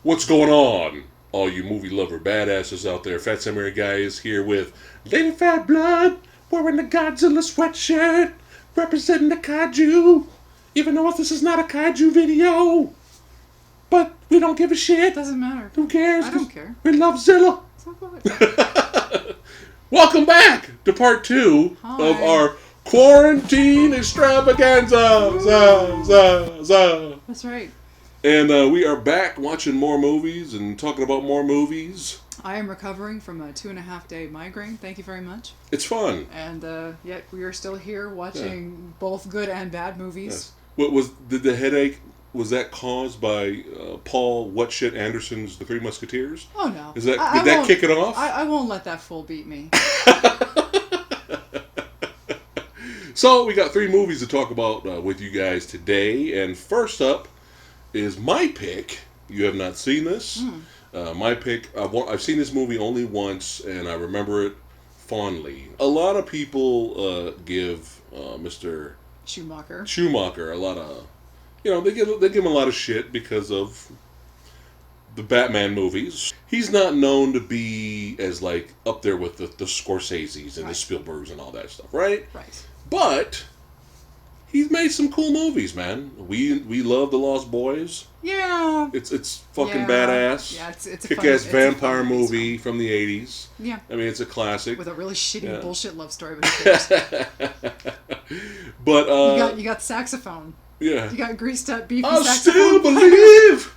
What's going on, all you movie lover badasses out there? Phat Samurai Guy is here with Lady Fat Blood, wearing the Godzilla sweatshirt, representing the kaiju. Even though this is not a kaiju video, but we don't give a shit. Doesn't matter. Who cares? I don't care. We love Zilla. So good. Welcome back to part 2 of our quarantine extravaganza. That's right. And we are back watching more movies and talking about more movies. I am recovering from a 2.5-day migraine. Thank you very much. It's fun. And yet we are still here watching both good and bad movies. Yes. Did the headache, was that caused by Paul Whatshit Anderson's The Three Musketeers? Oh no. Did that kick it off? I won't let that fool beat me. So we got 3 movies to talk about with you guys today. And first up is my pick. You have not seen this. My pick, I've seen this movie only once, and I remember it fondly. A lot of people give Mr. Schumacher a lot of, they give him a lot of shit because of the Batman movies. He's not known to be as like up there with the Scorseses and the Spielbergs and all that stuff, right? Right. But he's made some cool movies, man. We love The Lost Boys. Yeah. It's fucking badass. Yeah, it's a kick-ass vampire fun movie from the 80s. Yeah. I mean, it's a classic. With a really shitty bullshit love story, but who cares? But you got saxophone. Yeah. You got greased up beefy I saxophone. still believe.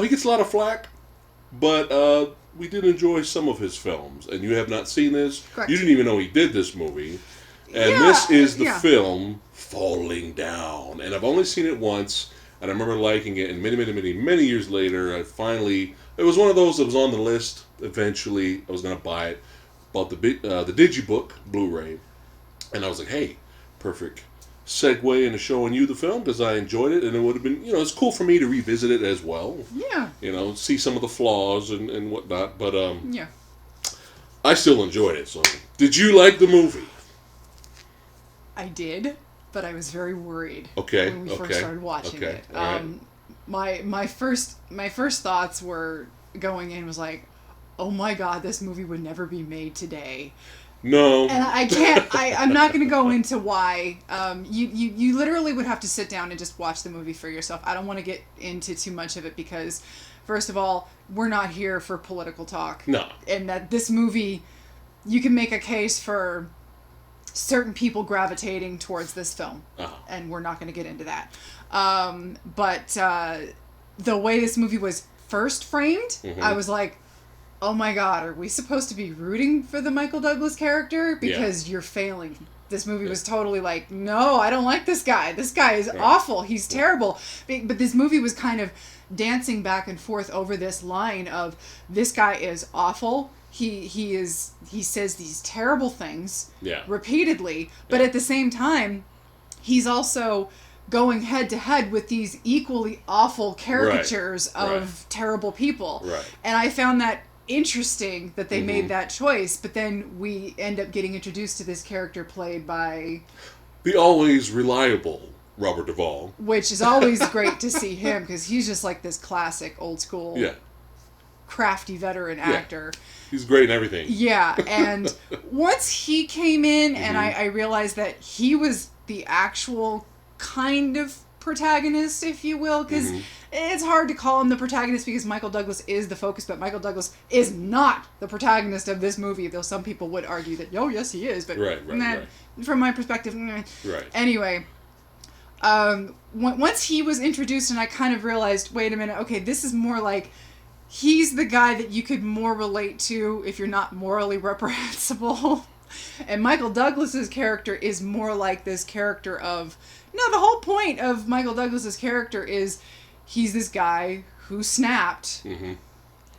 He gets a lot of flack, but we did enjoy some of his films, and you have not seen this. Correct. You didn't even know he did this movie, and this is the film Falling Down, and I've only seen it once, and I remember liking it, and many years later, it was one of those that was on the list. Eventually, I was going to buy it. Bought the Digibook Blu-ray, and I was like, hey, perfect segue into showing you the film because I enjoyed it, and it would have been, it's cool for me to revisit it as well. Yeah. See some of the flaws and whatnot, but yeah, I still enjoyed it. So, did you like the movie? I did, but I was very worried. Okay. When we first started watching it. My first thoughts were going in was like, oh my god, this movie would never be made today. No. And I can't, I'm not going to go into why. You literally would have to sit down and just watch the movie for yourself. I don't want to get into too much of it because, first of all, we're not here for political talk. No. And that this movie, you can make a case for certain people gravitating towards this film. And we're not going to get into that. But the way this movie was first framed, I was like, oh my god, are we supposed to be rooting for the Michael Douglas character? Because you're failing. This movie was totally like, no, I don't like this guy. This guy is awful. He's terrible. But this movie was kind of dancing back and forth over this line of, this guy is awful. He says these terrible things repeatedly, but at the same time, he's also going head to head with these equally awful caricatures of terrible people. Right. And I found that interesting that they made that choice, but then we end up getting introduced to this character played by the always reliable Robert Duvall, which is always great to see him because he's just like this classic old school crafty veteran actor. He's great in everything. Yeah. And once he came in and I realized that he was the actual kind of protagonist, if you will, because it's hard to call him the protagonist because Michael Douglas is the focus, but Michael Douglas is not the protagonist of this movie, though some people would argue that, oh, yes, he is, but from my perspective, Anyway, once he was introduced and I kind of realized, wait a minute, okay, this is more like, he's the guy that you could more relate to if you're not morally reprehensible. And Michael Douglas's character is more like this character of, the whole point of Michael Douglas's character is he's this guy who snapped.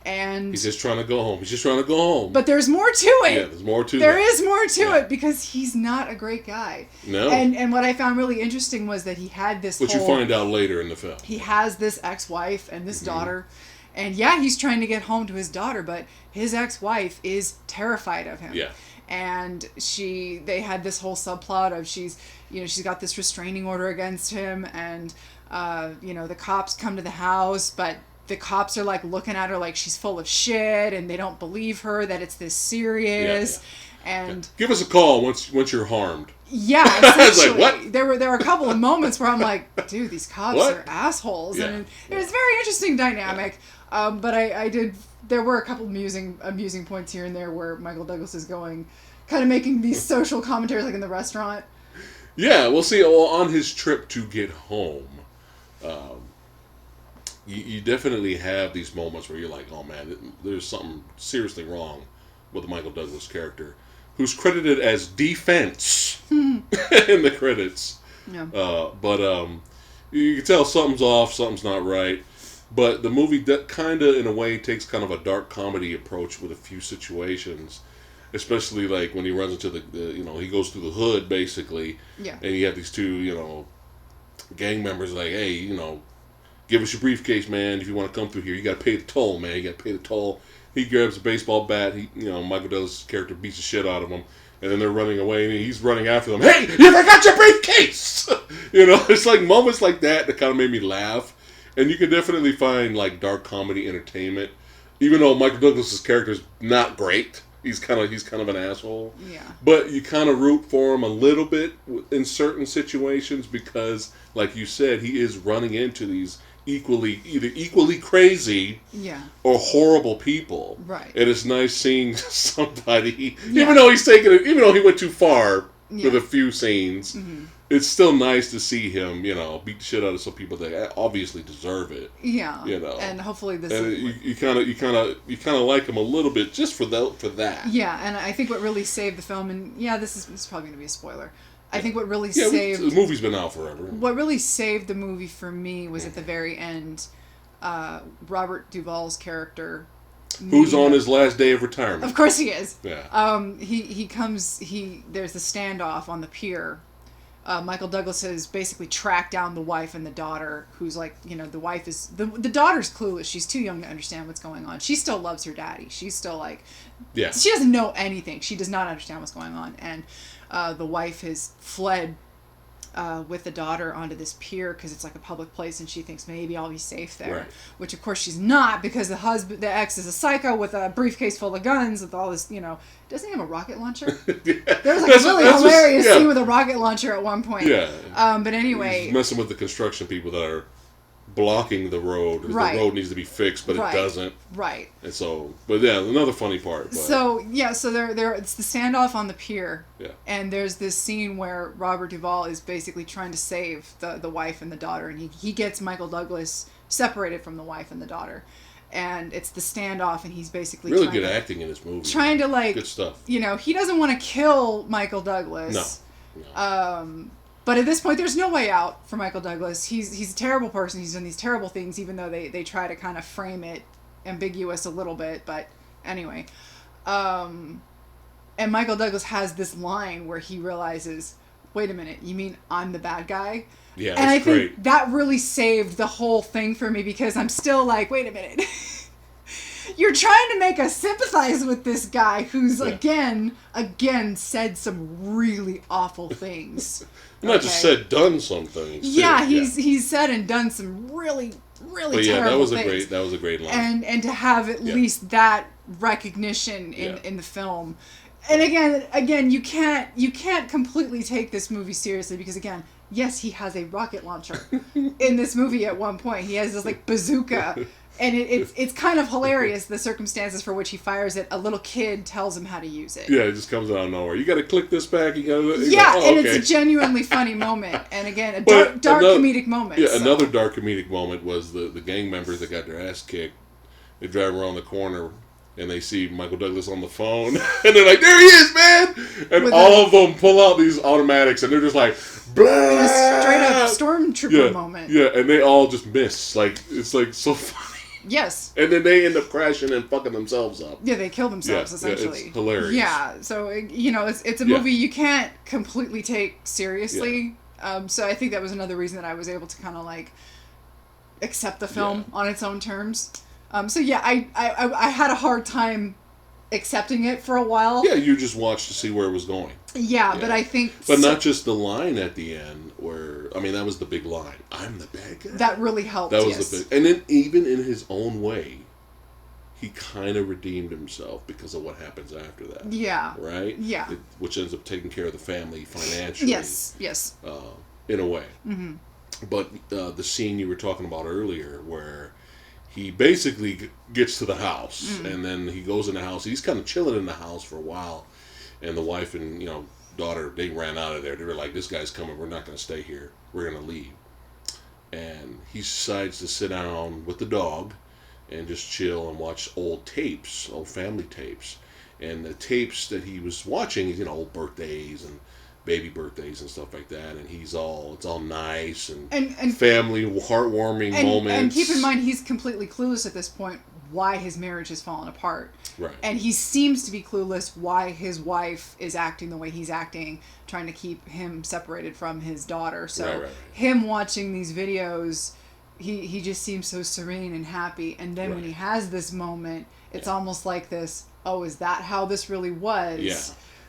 And he's just trying to go home. But there's more to it. Yeah, there's more to There is more to it because he's not a great guy. No. And what I found really interesting was that he had this Which you find out later in the film. He has this ex-wife and this daughter. And yeah, he's trying to get home to his daughter, but his ex-wife is terrified of him. Yeah. And they had this whole subplot of she's got this restraining order against him, and the cops come to the house, but the cops are like looking at her like she's full of shit, and they don't believe her that it's this serious. And give us a call once you're harmed. Yeah, essentially. I was like, what? There were a couple of moments where I'm like, dude, these cops are assholes, and it was a very interesting dynamic. But I did. There were a couple amusing points here and there where Michael Douglas is kind of making these social commentaries, like in the restaurant. Yeah, we'll see. On his trip to get home, you definitely have these moments where you're like, oh man, there's something seriously wrong with the Michael Douglas character, who's credited as defense in the credits. Yeah. But you can tell something's off, something's not right. But the movie kind of, in a way, takes kind of a dark comedy approach with a few situations, especially like when he runs into he goes through the hood basically, and you have these two, gang members like, hey, give us your briefcase, man. If you want to come through here, you got to pay the toll, man. You got to pay the toll. He grabs a baseball bat. Michael Douglas' character beats the shit out of him, and then they're running away, and he's running after them. Hey, you forgot your briefcase! It's like moments like that kind of made me laugh. And you can definitely find like dark comedy entertainment, even though Michael Douglas' character is not great. He's kind of an asshole. Yeah. But you kind of root for him a little bit in certain situations because, like you said, he is running into these either equally crazy or horrible people. Right. And it's nice seeing somebody, even though even though he went too far with a few scenes. Mm-hmm. It's still nice to see him, beat the shit out of some people that obviously deserve it. Yeah. And hopefully this. And you kind of like him a little bit just for that. Yeah, and I think what really saved the film, and this is probably going to be a spoiler. I think what really saved the movie's been out forever. What really saved the movie for me was at the very end, Robert Duvall's character. Who's on his last day of retirement? Of course he is. Yeah. There's the standoff on the pier. Michael Douglas has basically tracked down the wife and the daughter, who's like, the wife is... The daughter's clueless. She's too young to understand what's going on. She still loves her daddy. She's still like... Yeah. She doesn't know anything. She does not understand what's going on. And the wife has fled with the daughter onto this pier because it's like a public place, and she thinks maybe I'll be safe there. Right. Which, of course, she's not, because the ex is a psycho with a briefcase full of guns with all this, Doesn't he have a rocket launcher? There's like a really hilarious scene with a rocket launcher at one point. Yeah. But anyway... He's messing with the construction people that are blocking the road. Right. The road needs to be fixed, but it doesn't. Right. And so... But yeah, another funny part. But. So they're it's the standoff on the pier. Yeah. And there's this scene where Robert Duvall is basically trying to save the wife and the daughter, and he gets Michael Douglas separated from the wife and the daughter. And it's the standoff, and he's basically really good acting in this movie. Trying to good stuff. He doesn't want to kill Michael Douglas. No. But at this point, there's no way out for Michael Douglas. He's a terrible person. He's done these terrible things, even though they try to kind of frame it ambiguous a little bit. But anyway, and Michael Douglas has this line where he realizes, wait a minute, you mean I'm the bad guy? Yeah, and I great. think that really saved the whole thing for me, because I'm still like, wait a minute. You're trying to make us sympathize with this guy who's, again, said some really awful things. Not just said, done some things. Yeah, he's said and done some really, really terrible things. That was a great line. And to have at least that recognition in the film. And again, you can't completely take this movie seriously, because again, yes, he has a rocket launcher in this movie at one point. He has this like bazooka, and it's kind of hilarious, the circumstances for which he fires it. A little kid tells him how to use it. Yeah, it just comes out of nowhere. You got to click this back. You got to. It's a genuinely funny moment, and again, a dark comedic moment. Yeah, another dark comedic moment was the gang members that got their ass kicked. They drive around the corner, and they see Michael Douglas on the phone, and they're like, "There he is, man!" And all of them pull out these automatics, and they're just like, "Blah!" A straight up stormtrooper moment. Yeah, and they all just miss. Like, it's like so funny. Yes. And then they end up crashing and fucking themselves up. Yeah, they kill themselves, essentially. Yeah, it's hilarious. Yeah, so, it's a movie you can't completely take seriously. Yeah. So I think that was another reason that I was able to kind of, like, accept the film on its own terms. So yeah, I had a hard time accepting it for a while. Yeah, you just watched to see where it was going. Yeah, but I think... But not just the line at the end where... I mean, that was the big line. I'm the bad guy. That really helped, That was the big... And then even in his own way, he kind of redeemed himself because of what happens after that. Yeah. Right? Yeah. Which ends up taking care of the family financially. Yes. In a way. Mm-hmm. But the scene you were talking about earlier where... He basically gets to the house, and then he goes in the house. He's kind of chilling in the house for a while, and the wife and daughter, they ran out of there. They were like, "This guy's coming. We're not going to stay here. We're going to leave." And he decides to sit down with the dog and just chill and watch old tapes, old family tapes, and the tapes that he was watching, old birthdays and baby birthdays and stuff like that, and it's all nice and family heartwarming moments. And keep in mind, he's completely clueless at this point why his marriage has fallen apart. Right. And he seems to be clueless why his wife is acting the way he's acting, trying to keep him separated from his daughter. So him watching these videos, he just seems so serene and happy. And then when he has this moment, it's almost like this, oh, is that how this really was? Yeah.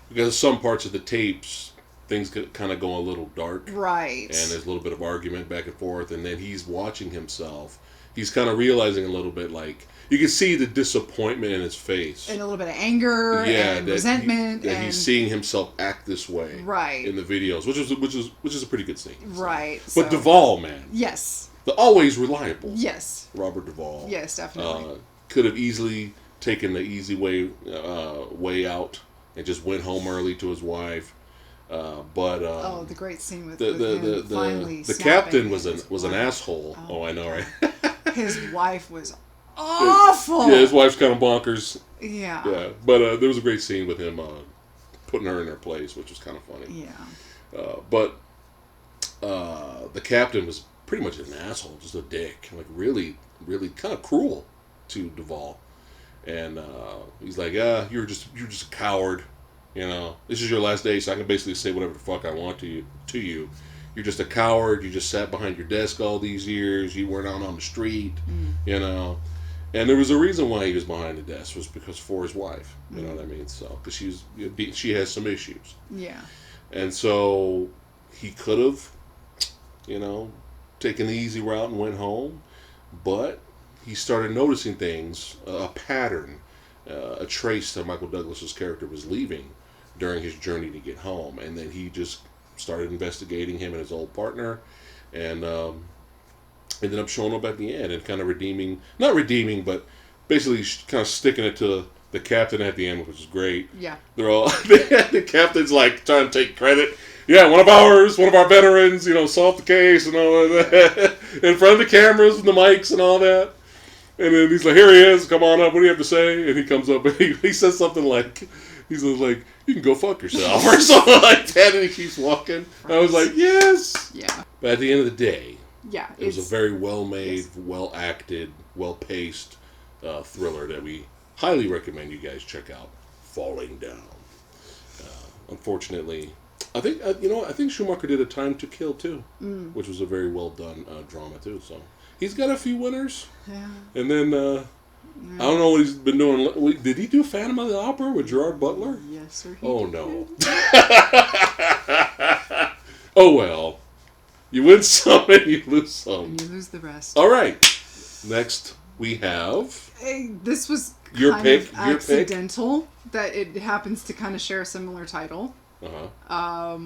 Because some parts of the tapes... Things kind of go a little dark. Right. And there's a little bit of argument back and forth. And then he's watching himself. He's kind of realizing a little bit, like... You can see the disappointment in his face. And a little bit of anger and resentment. And he's seeing himself act this way. Right. In the videos. Which is a pretty good scene. Right. But Duvall, man. Yes. The always reliable. Yes. Robert Duvall. Yes, definitely. Could have easily taken the easy way out. And just went home early to his wife. But the great scene with him finally the captain was an asshole. Oh, I know, right? His wife was awful. Yeah, his wife's kind of bonkers. Yeah. Yeah, but there was a great scene with him putting her in her place, which was kind of funny. Yeah. But the captain was pretty much an asshole, just a dick, like really, really kind of cruel to Duvall, and he's like, you're just a coward. This is your last day, so I can basically say whatever the fuck I want to you. You're just a coward. You just sat behind your desk all these years. You weren't out on the street, And there was a reason why he was behind the desk, was because for his wife. You know what I mean? So, because she has some issues. Yeah. And so he could have, taken the easy route and went home, but he started noticing things, a pattern, a trace that Michael Douglas's character was leaving during his journey to get home, and then he just started investigating him and his old partner, and ended up showing up at the end and kind of not redeeming, but basically kind of sticking it to the captain at the end, which is great. Yeah. They're all the captain's like trying to take credit. Yeah, one of our veterans, solved the case and all of that in front of the cameras and the mics and all that. And then he's like, "Here he is. Come on up. What do you have to say?" And he comes up and he says something like, "You can go fuck yourself," or something like that. And he keeps walking. Right. I was like, "Yes." Yeah. But at the end of the day, it was a very well-made, well-acted, well-paced thriller that we highly recommend you guys check out. Falling Down. Unfortunately, I think Schumacher did A Time to Kill too, which was a very well done drama too. So. He's got a few winners. Yeah. And then, I don't know what he's been doing. Did he do Phantom of the Opera with Gerard Butler? Yes, sir. Oh, no. Oh, well. You win some and you lose some. And you lose the rest. All right. Next, we have... This was your kind pick, of accidental, that it happens to kind of share a similar title. Uh-huh.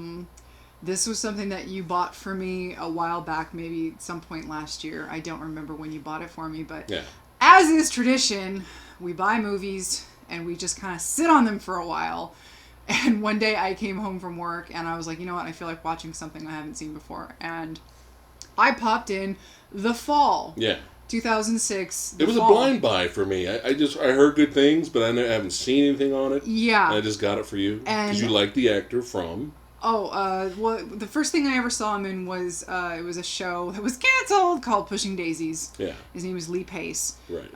This was something that you bought for me a while back, maybe some point last year. I don't remember when you bought it for me, but as is tradition, we buy movies and we just kind of sit on them for a while. And one day I came home from work and I was like, you know what? I feel like watching something I haven't seen before. And I popped in The Fall. Yeah. 2006. It was a blind buy for me. I heard good things, but I haven't seen anything on it. Yeah. And I just got it for you because you like the actor from... well, the first thing I ever saw him in was, it was a show that was canceled called Pushing Daisies. Yeah. His name was Lee Pace. Right.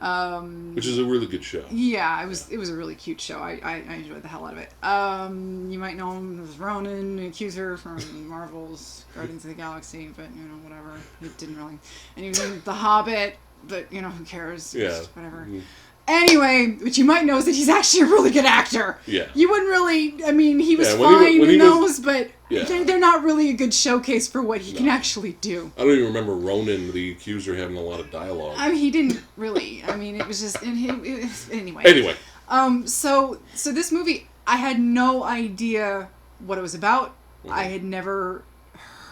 Which is a really good show. Yeah, it was a really cute show. I enjoyed the hell out of it. You might know him as Ronan, Accuser from Marvel's Guardians of the Galaxy, but, whatever. It didn't really... And he was in The Hobbit, but who cares? Yeah. Whatever. Mm-hmm. Anyway, what you might know is that he's actually a really good actor. Yeah. You wouldn't really, I mean, he was when fine when in those, but yeah. they're not really a good showcase for what he can actually do. I don't even remember Ronan, the accuser, having a lot of dialogue. I mean, he didn't really. I mean, it was just, anyway. Anyway. So this movie, I had no idea what it was about. Mm-hmm. I had never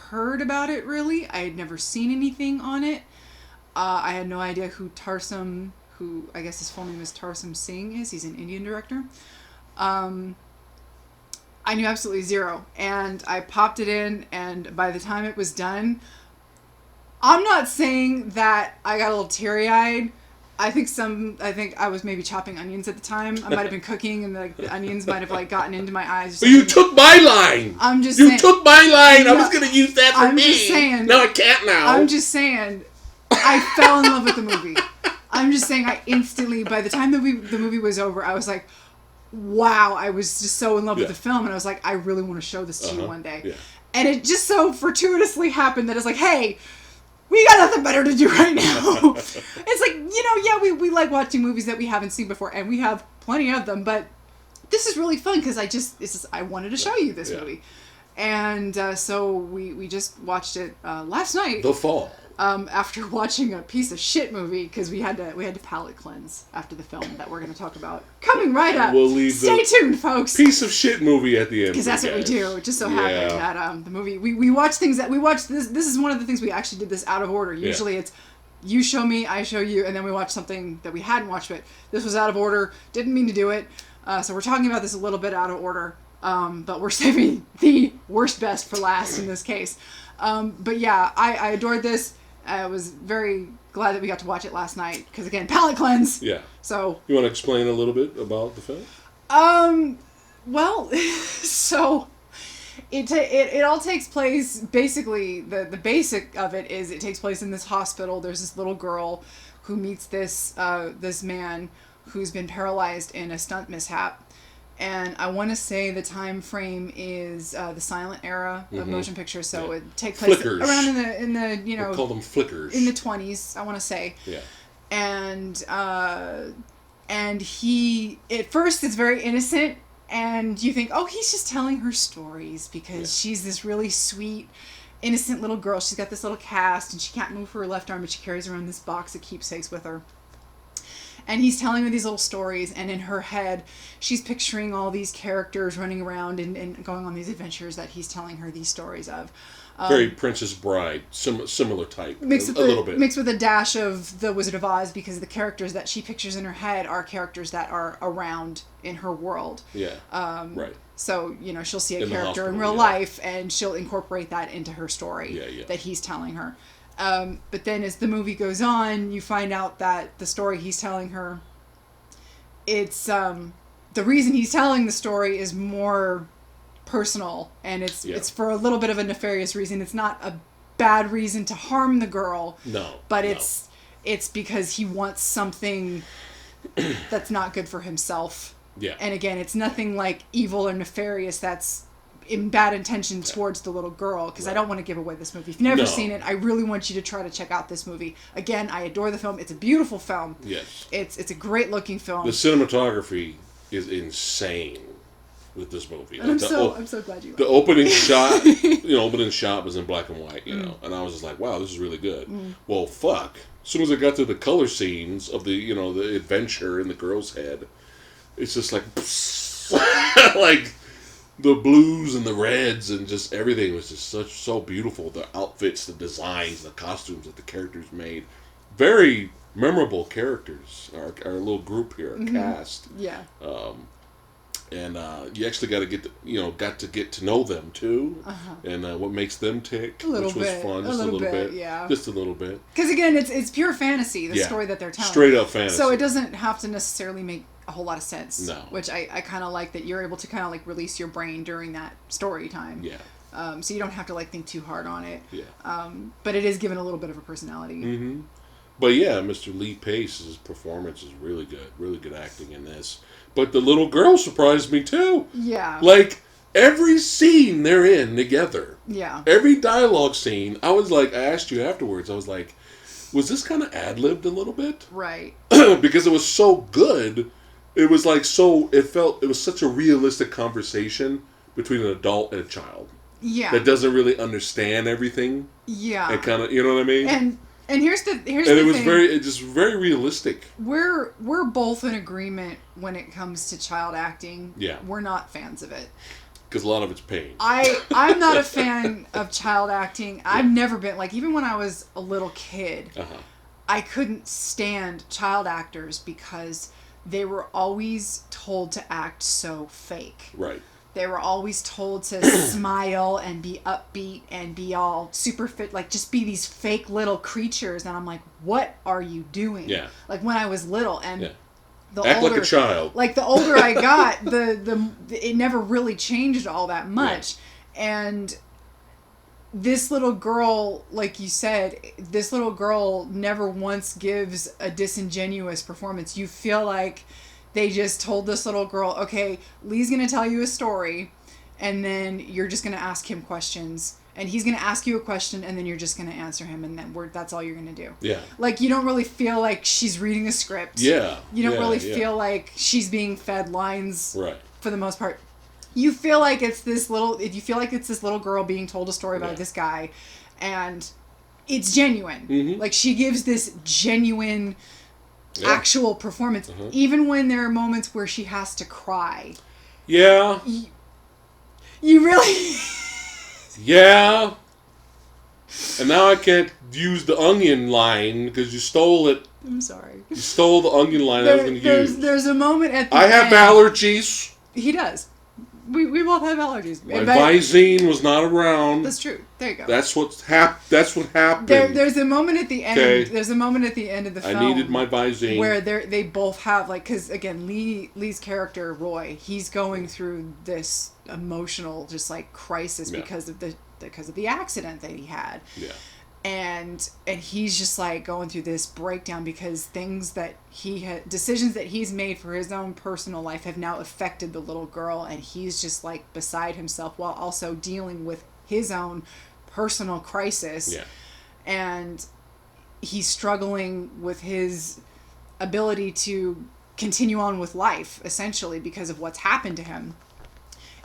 heard about it, really. I had never seen anything on it. I had no idea who Tarsum, who I guess his full name is Tarsum Singh, is. He's an Indian director. I knew absolutely zero. And I popped it in, and by the time it was done, I'm not saying that I got a little teary-eyed. I think I was maybe chopping onions at the time. I might have been cooking, and the onions might have gotten into my eyes. But you took my line. I'm just saying. You took my line. I was going to use that for me. I'm just saying. No, I can't now. I'm just saying. I fell in love with the movie. I'm just saying. I instantly, by the time the movie was over, I was like, wow. I was just so in love with the film, and I was like, I really want to show this to you one day. Yeah. And it just so fortuitously happened that it's like, hey, we got nothing better to do right now. It's like, we like watching movies that we haven't seen before, and we have plenty of them, but this is really fun because I wanted to show you this movie. And so we just watched it last night. The Fall. After watching a piece of shit movie, because we had to palate cleanse after the film that we're going to talk about coming right up. We'll leave Stay tuned, folks. Piece of shit movie at the end. Because that's what we do. It just so happened that the movie we watch things that we watch. This is one of the things we actually did this out of order. Usually it's you show me, I show you, and then we watch something that we hadn't watched. But this was out of order. Didn't mean to do it. So we're talking about this a little bit out of order. But we're saving the worst best for last in this case. But yeah, I adored this. I was very glad that we got to watch it last night because, again, palate cleanse. Yeah. So you want to explain a little bit about the film? Well, so it all takes place, basically, the basic of it is it takes place in this hospital. There's this little girl who meets this man who's been paralyzed in a stunt mishap. And I want to say the time frame is the silent era of motion pictures, so it takes place around in the we call them flickers in the 20s. I want to say. Yeah. And he at first is very innocent, and you think, oh, he's just telling her stories because she's this really sweet, innocent little girl. She's got this little cast, and she can't move her left arm, but she carries around this box of keepsakes with her. And he's telling her these little stories, and in her head, she's picturing all these characters running around and going on these adventures that he's telling her these stories of. Very Princess Bride, similar type, mixed a little bit. Mixed with a dash of The Wizard of Oz, because the characters that she pictures in her head are characters that are around in her world. Yeah, right. So, she'll see a character in real life, and she'll incorporate that into her story that he's telling her. But then as the movie goes on, you find out that the story he's telling her, it's the reason he's telling the story is more personal, and it's for a little bit of a nefarious reason. It's not a bad reason to harm the girl. No. But it's because he wants something that's not good for himself. Yeah. And again, it's nothing like evil or nefarious that's in bad intention towards the little girl, because I don't want to give away this movie. If you've never seen it, I really want you to try to check out this movie. Again, I adore the film. It's a beautiful film. Yes. It's a great looking film. The cinematography is insane with this movie. And I'm so glad you like the opening shot, opening shot was in black and white, and I was just like, wow, this is really good. Well, fuck. As soon as I got to the color scenes of the, the adventure in the girl's head, it's just like, like the blues and the reds and just everything was just so beautiful. The outfits, the designs, the costumes that the characters made. Very memorable characters. Our little group here, our cast. Yeah. And you actually got to get to know them too, and what makes them tick, which was fun, just a little bit, just a little bit. Because again, it's pure fantasy, the story that they're telling, straight up fantasy. So it doesn't have to necessarily make a whole lot of sense. No. Which I kind of like that you're able to kind of like release your brain during that story time. Yeah. So you don't have to like think too hard on it. Yeah. But it is given a little bit of a personality. Mm-hmm. But yeah, Mr. Lee Pace's performance is really good acting in this. But the little girl surprised me too. Yeah. Like every scene they're in together. Yeah. Every dialogue scene, I was like, I asked you afterwards, I was like, was this kind of ad-libbed a little bit? Right. Because it was so good. It was like it was such a realistic conversation between an adult and a child. Yeah. That doesn't really understand everything. Yeah. And kind of, you know what I mean? And here's the thing. It was very realistic. We're both in agreement when it comes to child acting. Yeah. We're not fans of it. Because a lot of it's pain. I'm not a fan of child acting. I've never been, like, even when I was a little kid, I couldn't stand child actors because they were always told to act so fake. Right. They were always told to smile and be upbeat and be all super fit, like just be these fake little creatures. And I'm like, what are you doing? Yeah. Like when I was little, and act like a child. Like the older I got, it never really changed all that much. Yeah. And this little girl, like you said, this little girl never once gives a disingenuous performance. You feel like they just told this little girl, okay, Lee's going to tell you a story, and then you're just going to ask him questions, and he's going to ask you a question, and then you're just going to answer him, and then that's all you're going to do. Yeah. Like, you don't really feel like she's reading a script. Yeah. You don't really feel like she's being fed lines. Right. For the most part. You feel like it's this little girl being told a story about this guy, and it's genuine. Mm-hmm. Like, she gives this genuine actual performance, even when there are moments where she has to cry. Yeah. You really... Yeah. And now I can't use the onion line because you stole it. I'm sorry. You stole the onion line I was going to use. There's a moment at the end. I have allergies. He does. We both have allergies. My Visine was not around. That's true. There you go. That's what happened. There's a moment at the end. Okay. There's a moment at the end of the film. I needed my Visine. Where they both have, like, because again, Lee's character Roy, he's going through this emotional just like crisis because of the accident that he had. Yeah. And he's just like going through this breakdown because decisions that he's made for his own personal life have now affected the little girl, and he's just like beside himself while also dealing with his own personal crisis. Yeah. And he's struggling with his ability to continue on with life, essentially, because of what's happened to him.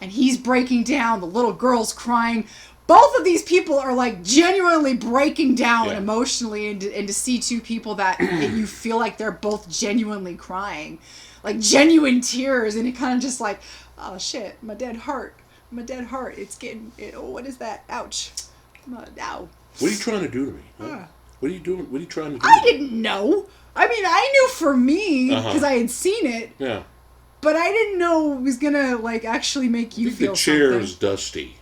And he's breaking down, the little girl's crying. Both of these people are like genuinely breaking down emotionally, and to see two people that you feel like they're both genuinely crying, like genuine tears, and it kind of just like, oh shit, my dead heart, it's getting, what is that? Ouch. Ow. What are you trying to do to me? Huh? What are you doing? What are you trying to do? I didn't know. I mean, I knew for me because I had seen it. Yeah. But I didn't know it was gonna like actually make you feel something. The chair is dusty.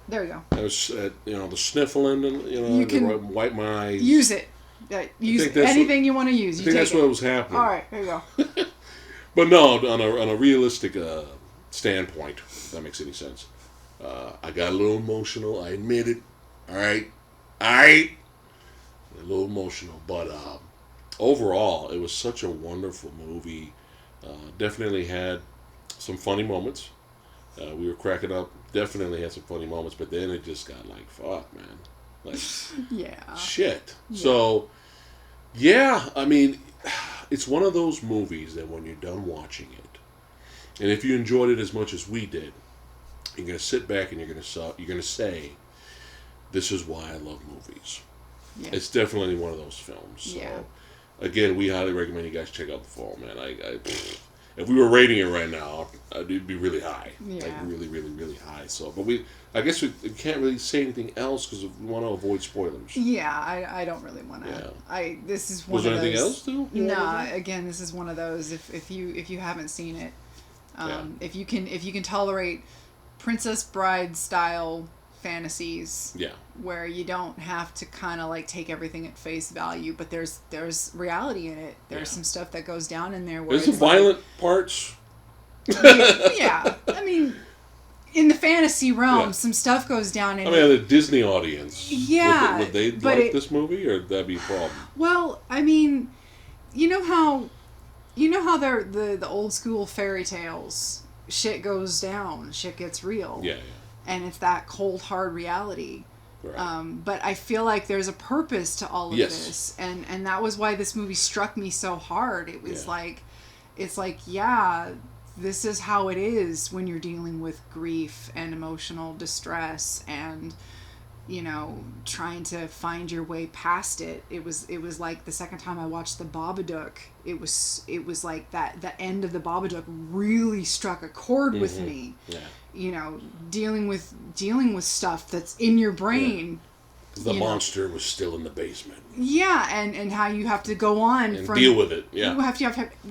There you go. I was, the sniffling, and you can wipe my eyes. Use it. Use anything you want to use. I think that's what was happening. All right, there you go. But no, on a realistic standpoint, if that makes any sense. I got a little emotional. I admit it. All right. A little emotional, but overall, it was such a wonderful movie. Definitely had some funny moments. We were cracking up. Definitely had some funny moments, but then it just got like, fuck, man. Like, shit. Yeah. So, I mean, it's one of those movies that when you're done watching it, and if you enjoyed it as much as we did, you're going to sit back and you're going to say, this is why I love movies. Yeah. It's definitely one of those films. So, again, we highly recommend you guys check out The Fall, man. If we were rating it right now, it'd be really high. Yeah. Like really, really, really high. So, but I guess we can't really say anything else because we want to avoid spoilers. Yeah, I don't really want to. Yeah. This is one of those. Was there anything else too? Nah, again, this is one of those. If you haven't seen it, if you can tolerate Princess Bride style fantasies, where you don't have to kind of like take everything at face value, but there's reality in it. There's some stuff that goes down in there. Where there's some violent parts. Yeah, I mean, in the fantasy realm, some stuff goes down in. I mean, the Disney audience. Yeah, would they like this movie, or would that be a problem? Well, I mean, you know how they're the old school fairy tales. Shit goes down. Shit gets real. Yeah. And it's that cold, hard reality. Right. But I feel like there's a purpose to all of this, and that was why this movie struck me so hard. It was it's like, yeah, this is how it is when you're dealing with grief and emotional distress and, you know, trying to find your way past it. It was like the second time I watched The Babadook, it was like that the end of The Babadook really struck a chord with me. Yeah. You know, dealing with stuff that's in your brain. The monster was still in the basement. Yeah, and how you have to go on and deal with it. Yeah, you have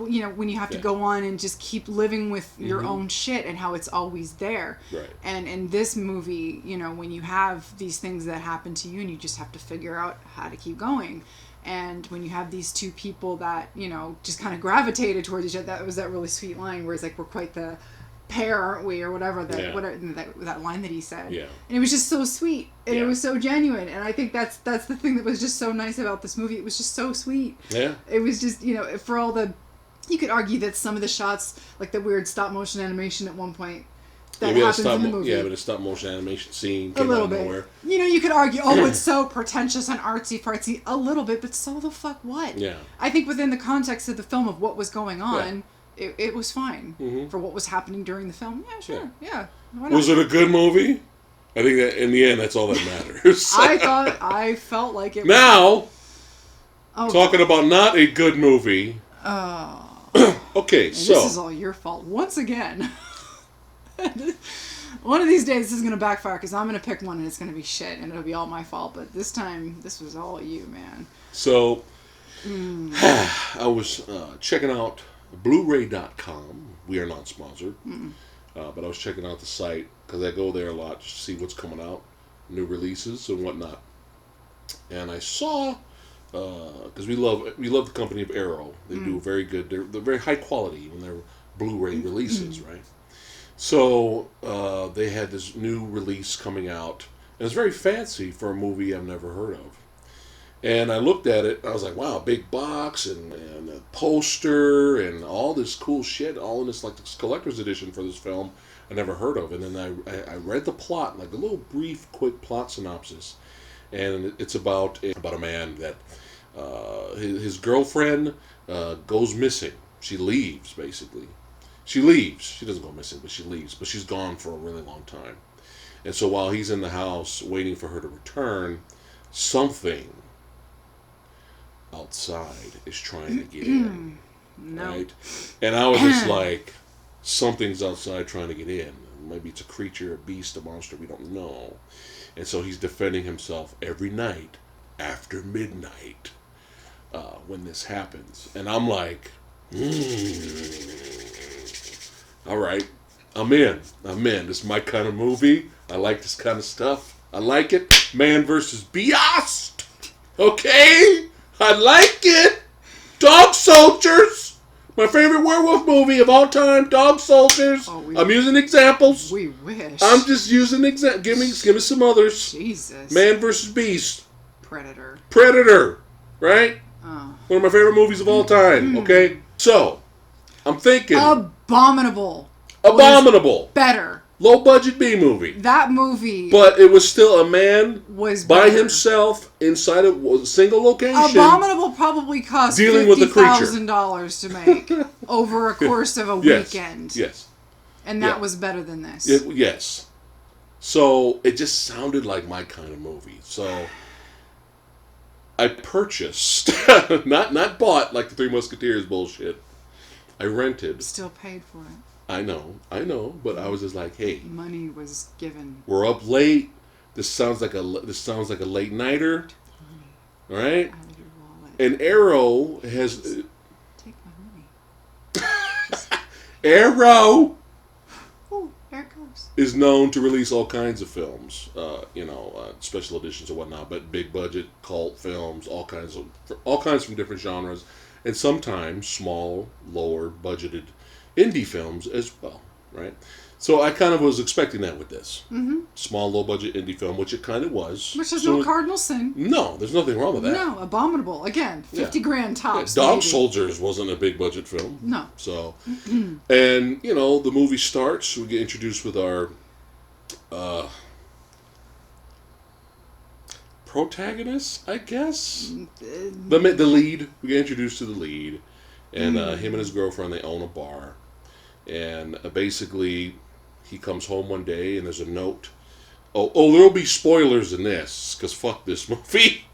you know, when you have to go on and just keep living with your own shit and how it's always there. Right. And in this movie, you know, when you have these things that happen to you and you just have to figure out how to keep going. And when you have these two people that, you know, just kind of gravitated towards each other, that was that really sweet line where it's like, we're quite the pair, aren't we, or whatever that line that he said. Yeah. And it was just so sweet, and it was so genuine, and I think that's the thing that was just so nice about this movie. It was just so sweet. Yeah. It was just, you know, for all the, you could argue that some of the shots, like the weird stop motion animation at one point that happens in the movie. Yeah, but a stop motion animation scene came out of nowhere. You know, you could argue, oh, it's so pretentious and artsy fartsy a little bit, but so the fuck what? Yeah. I think within the context of the film of what was going on. Yeah. It was fine for what was happening during the film. Yeah, sure. Yeah. Was it a good movie? I think that in the end, that's all that matters. I felt like it. Now, talking about not a good movie. Okay, so this is all your fault once again. One of these days, this is going to backfire because I'm going to pick one and it's going to be shit and it'll be all my fault. But this time, this was all you, man. So, I was checking out Blu-ray.com. We are not sponsored, but I was checking out the site because I go there a lot to see what's coming out, new releases and whatnot. And I saw, because we love the company of Arrow. They do very good. They're very high quality when they're Blu-ray releases, right? So they had this new release coming out, and it's very fancy for a movie I've never heard of. And I looked at it, and I was like, wow, big box, and a poster, and all this cool shit, all in this, like, this collector's edition for this film I never heard of. And then I read the plot, like a little brief, quick plot synopsis. And it's about a man that his girlfriend goes missing. She leaves, basically. She leaves. She doesn't go missing, but she leaves. But she's gone for a really long time. And so while he's in the house waiting for her to return, something outside is trying to get in. No. Right? And I was just like, something's outside trying to get in. Maybe it's a creature, a beast, a monster, we don't know. And so he's defending himself every night after midnight when this happens. And I'm like, all right, I'm in. This is my kind of movie. I like this kind of stuff. I like it. Man versus Beast. Okay? I like it. Dog Soldiers. My favorite werewolf movie of all time. Dog Soldiers. I'm using examples. We wish. I'm just using examples. Give me some others. Jesus. Man versus Beast. Predator. Right? One of my favorite movies of all time. Okay? So, I'm thinking. Abominable. Better. Low budget B movie. That movie. But it was still a man was by himself inside a single location. Abominable probably cost dealing with a creature. $50,000 to make over a course of a weekend. Yes. And that was better than this. Yes. So it just sounded like my kind of movie. So I purchased, not bought like the Three Musketeers bullshit. I rented. Still paid for it. I know, but I was just like, hey, money was given. We're up late. This sounds like a late nighter, all right? And Arrow has take my money. Arrow. Oh, there it goes. Is known to release all kinds of films, special editions or whatnot, but big budget cult films, all kinds from different genres, and sometimes small, lower budgeted indie films as well, right? So I kind of was expecting that with this. Mm-hmm. Small, low-budget indie film, which it kind of was. Which is no cardinal sin. No, there's nothing wrong with that. No, abominable. Again, $50,000 tops. Dog Soldiers wasn't a big-budget film. No. So, and, the movie starts, we get introduced with our protagonists, I guess. The lead. We get introduced to the lead. And him and his girlfriend, they own a bar. And basically, he comes home one day and there's a note. Oh, there'll be spoilers in this, because fuck this movie.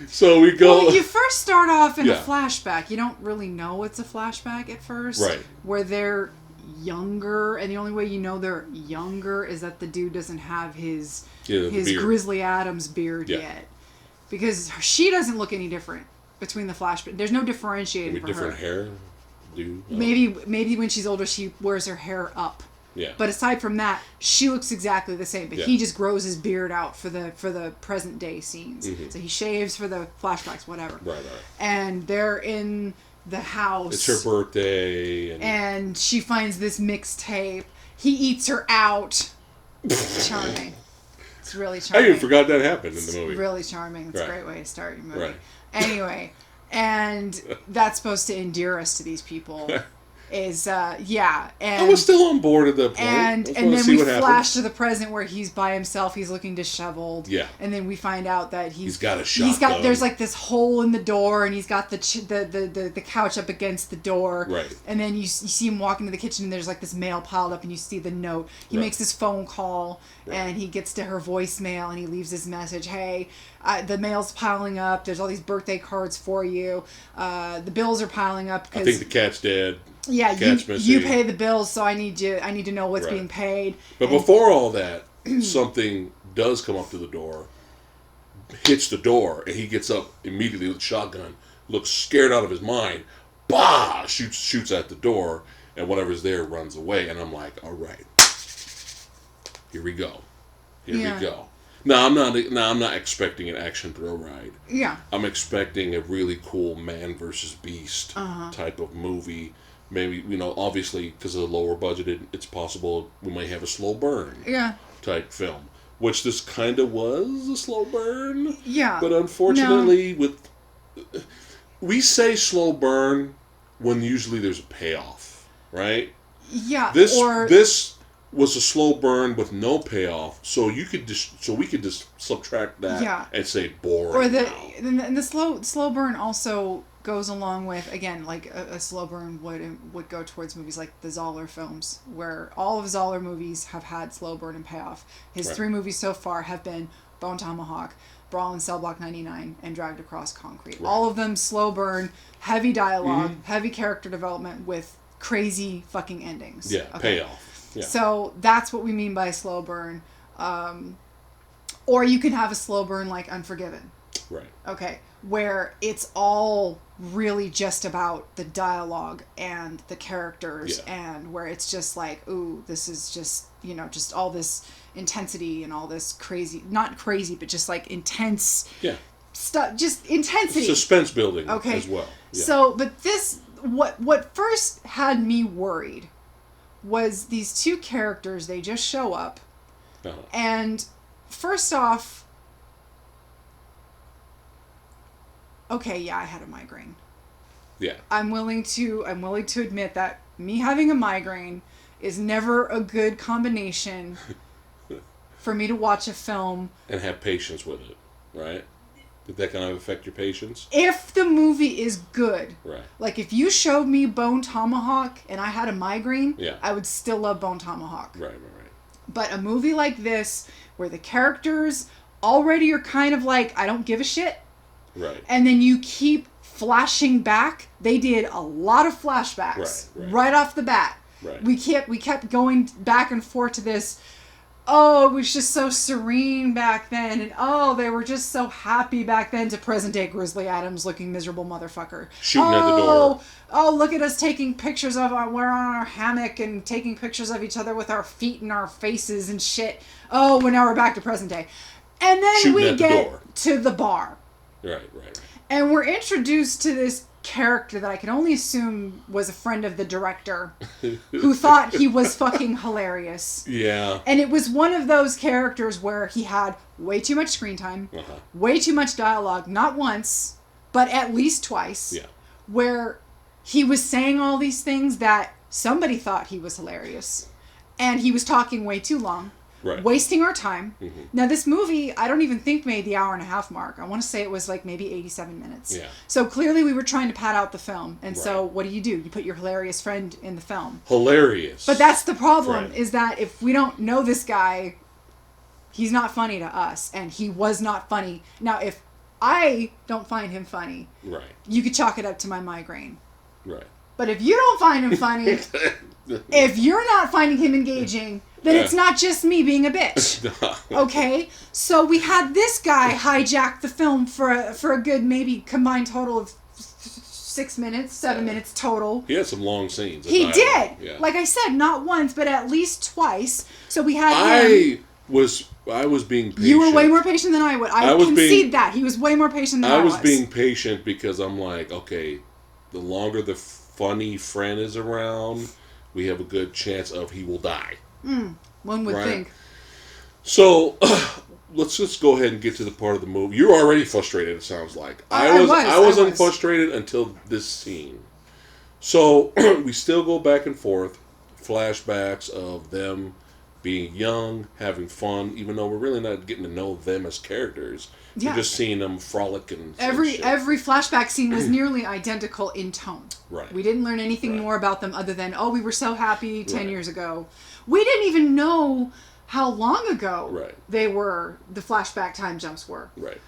So we go... Well, you first start off in a flashback. You don't really know it's a flashback at first. Right. Where they're younger, and the only way you know they're younger is that the dude doesn't have his Grizzly Adams beard yet. Because she doesn't look any different between the flashback. There's no differentiating for different her. Hair? Dude? Maybe when she's older she wears her hair up. Yeah. But aside from that, she looks exactly the same. But he just grows his beard out for the present day scenes. Mm-hmm. So he shaves for the flashbacks, whatever. Right. And they're in the house. It's her birthday. And she finds this mixtape. He eats her out. Charming. It's really charming. I even forgot that happened in the movie. It's really charming. It's a great way to start your movie. Right. Anyway, and that's supposed to endear us to these people. And I was still on board at that point. And then we flash to the present where he's by himself. He's looking disheveled. Yeah. And then we find out that he's got a shotgun. There's like this hole in the door, and he's got the couch up against the door. Right. And then you see him walk into the kitchen, and there's like this mail piled up, and you see the note. He makes this phone call, and he gets to her voicemail, and he leaves this message. Hey, the mail's piling up. There's all these birthday cards for you. The bills are piling up. I think the cat's dead. Yeah, you pay the bills, so I need to know what's being paid. But before all that, something does come up to the door, hits the door, and he gets up immediately with a shotgun, looks scared out of his mind, shoots at the door, and whatever's there runs away. And I'm like, all right, here we go. We go. Now I'm not expecting an action thrill ride. Yeah. I'm expecting a really cool man versus beast type of movie. Maybe, obviously, because of the lower budget, it's possible we might have a slow burn type film. Which this kind of was a slow burn. Yeah. But unfortunately, we say slow burn when usually there's a payoff, right? Yeah. This was a slow burn with no payoff, so we could just subtract that and say boring. Or the slow burn also goes along with, again, like a slow burn would go towards movies like the Zoller films, where all of Zoller movies have had slow burn and payoff. His 3 movies so far have been Bone Tomahawk, Brawl in Cell Block 99, and Dragged Across Concrete. Right. All of them slow burn, heavy dialogue, heavy character development with crazy fucking endings. Yeah, payoff. Yeah. So that's what we mean by slow burn. Or you can have a slow burn like Unforgiven. Right. Okay. Where it's all really just about the dialogue and the characters, and where it's just like, ooh, this is just, just all this intensity and all this crazy, not crazy, but just like intense stuff, just intensity. Suspense building as well. Yeah. So, but what first had me worried was these 2 characters, they just show up, and first off, okay, yeah, I had a migraine. Yeah. I'm willing to admit that me having a migraine is never a good combination for me to watch a film and have patience with it, right? Did that kind of affect your patience? If the movie is good. Right. Like if you showed me Bone Tomahawk and I had a migraine, yeah, I would still love Bone Tomahawk. Right. But a movie like this where the characters already are kind of like, I don't give a shit. Right. And then you keep flashing back. They did a lot of flashbacks right off the bat. Right. We kept going back and forth to this. Oh, it was just so serene back then, and oh, they were just so happy back then. To present day Grizzly Adams looking miserable motherfucker shooting at the door. Oh, look at us taking pictures of we're on our hammock and taking pictures of each other with our feet and our faces and shit. Oh, well, now we're back to present day, and then shooting we get to the bar. Right. And we're introduced to this character that I can only assume was a friend of the director who thought he was fucking hilarious. Yeah. And it was one of those characters where he had way too much screen time, way too much dialogue, not once, but at least twice. Yeah. Where he was saying all these things that somebody thought he was hilarious. And he was talking way too long. Right. Wasting our time. Mm-hmm. Now, this movie, I don't even think made the 1.5 hour mark. I want to say it was like maybe 87 minutes. Yeah. So clearly we were trying to pad out the film. And so Right. what do? You put your hilarious friend in the film. Hilarious. But that's the problem, Right. is that if we don't know this guy, he's not funny to us. And he was not funny. Now, if I don't find him funny, right. you could chalk it up to my migraine. Right. But if you don't find him funny, if you're not finding him engaging, then it's not just me being a bitch. Okay? So we had this guy hijack the film for a good maybe combined total of 6 minutes, 7 minutes total. He had some long scenes. He did. Yeah. Like I said, not once, but at least twice. So we had him. I was being patient. You were way more patient than I would. I concede that. He was way more patient than I was. I was being patient because I'm like, okay, the longer the funny friend is around, we have a good chance of he will die. One would think. So, let's just go ahead and get to the part of the movie. You're already frustrated, it sounds like. I wasn't frustrated until this scene. So, we still go back and forth, flashbacks of them being young, having fun, even though we're really not getting to know them as characters. Yeah. We're just seeing them frolic and every flashback scene was nearly identical in tone. Right. We didn't learn anything more about them other than, we were so happy 10 years ago. We didn't even know how long ago the flashback time jumps were. Right.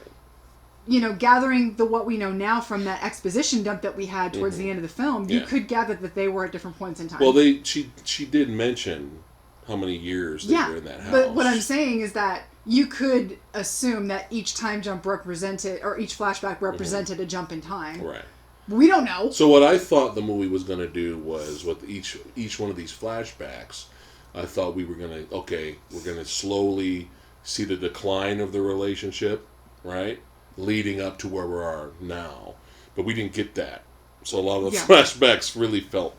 You know, gathering what we know now from that exposition dump that we had towards the end of the film, you could gather that they were at different points in time. Well, she did mention how many years they were in that house. But what I'm saying is that you could assume that each time jump represented, or each flashback represented a jump in time. Right. We don't know. So what I thought the movie was going to do was, with each one of these flashbacks, I thought we were going to, we're going to slowly see the decline of the relationship, right? Leading up to where we are now. But we didn't get that. So a lot of the flashbacks really felt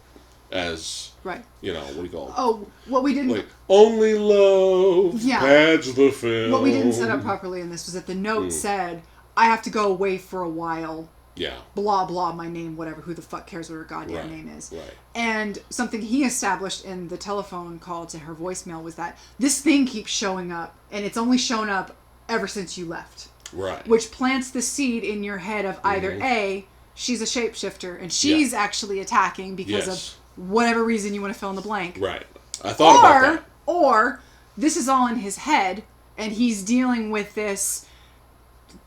as, what do you call it? Oh, what we didn't... Like, only love pads the film. What we didn't set up properly in this was that the note said, I have to go away for a while. Yeah. Blah, blah, my name, whatever. Who the fuck cares what her goddamn name is? Right. And something he established in the telephone call to her voicemail was that this thing keeps showing up, and it's only shown up ever since you left. Right. Which plants the seed in your head of either A, she's a shapeshifter, and she's actually attacking because of whatever reason you want to fill in the blank. Right. I thought about that. Or this is all in his head, and he's dealing with this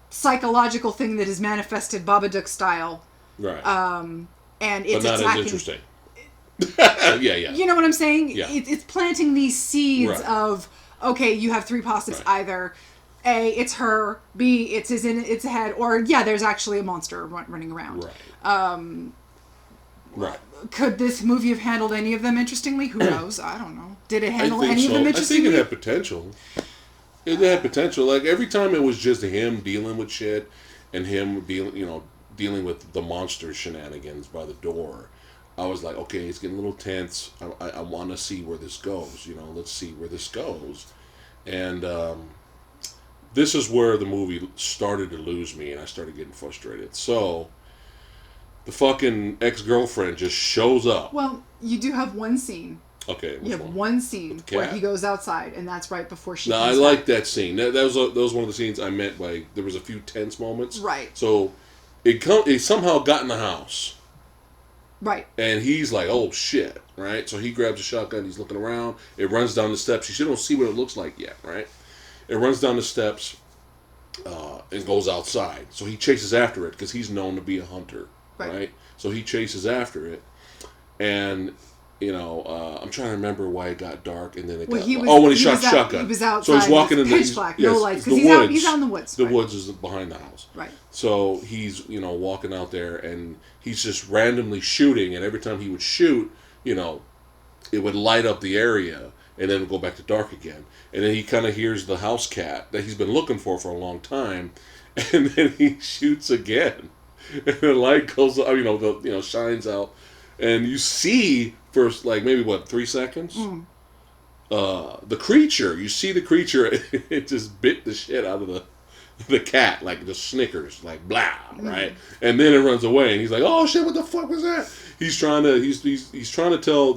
psychological thing that is manifested Babadook style. Right. And it's but not attacking. as interesting. Yeah. You know what I'm saying? Yeah. It's planting these seeds of, you have three possibles. Either A, it's her, B, it's its head, or there's actually a monster running around. Right. Right. Could this movie have handled any of them interestingly? Who knows? I don't know. Did it handle any of them I interestingly? think it had potential. It had potential. Like, every time it was just him dealing with shit and him dealing with the monster shenanigans by the door, I was like, okay, it's getting a little tense. I want to see where this goes. Let's see where this goes. And this is where the movie started to lose me, and I started getting frustrated. So the fucking ex-girlfriend just shows up. Well, you do have one scene. Okay. You have one scene where he goes outside, and that's right before she comes I back. like that scene. That was one of the scenes I meant by, there was a few tense moments. Right. So it somehow got in the house. Right. And he's like, oh shit, right? So he grabs a shotgun, he's looking around, it runs down the steps. You still don't see what it looks like yet, right? It runs down the steps and goes outside. So he chases after it because he's known to be a hunter, right? So he chases after it, and I'm trying to remember why it got dark, and then it got... when he shot the shotgun. He was outside. So he's walking in the... pitch black, no lights, because he's out in the woods. The woods is behind the house. Right. So he's, walking out there, and he's just randomly shooting, and every time he would shoot, it would light up the area, and then it would go back to dark again. And then he kind of hears the house cat that he's been looking for a long time, and then he shoots again. And the light goes, shines out, and you see for maybe 3 seconds, the creature. You see the creature. It just bit the shit out of the cat, like just snickers, like blah, right? And then it runs away, and he's like, "Oh shit, what the fuck was that?" He's trying to tell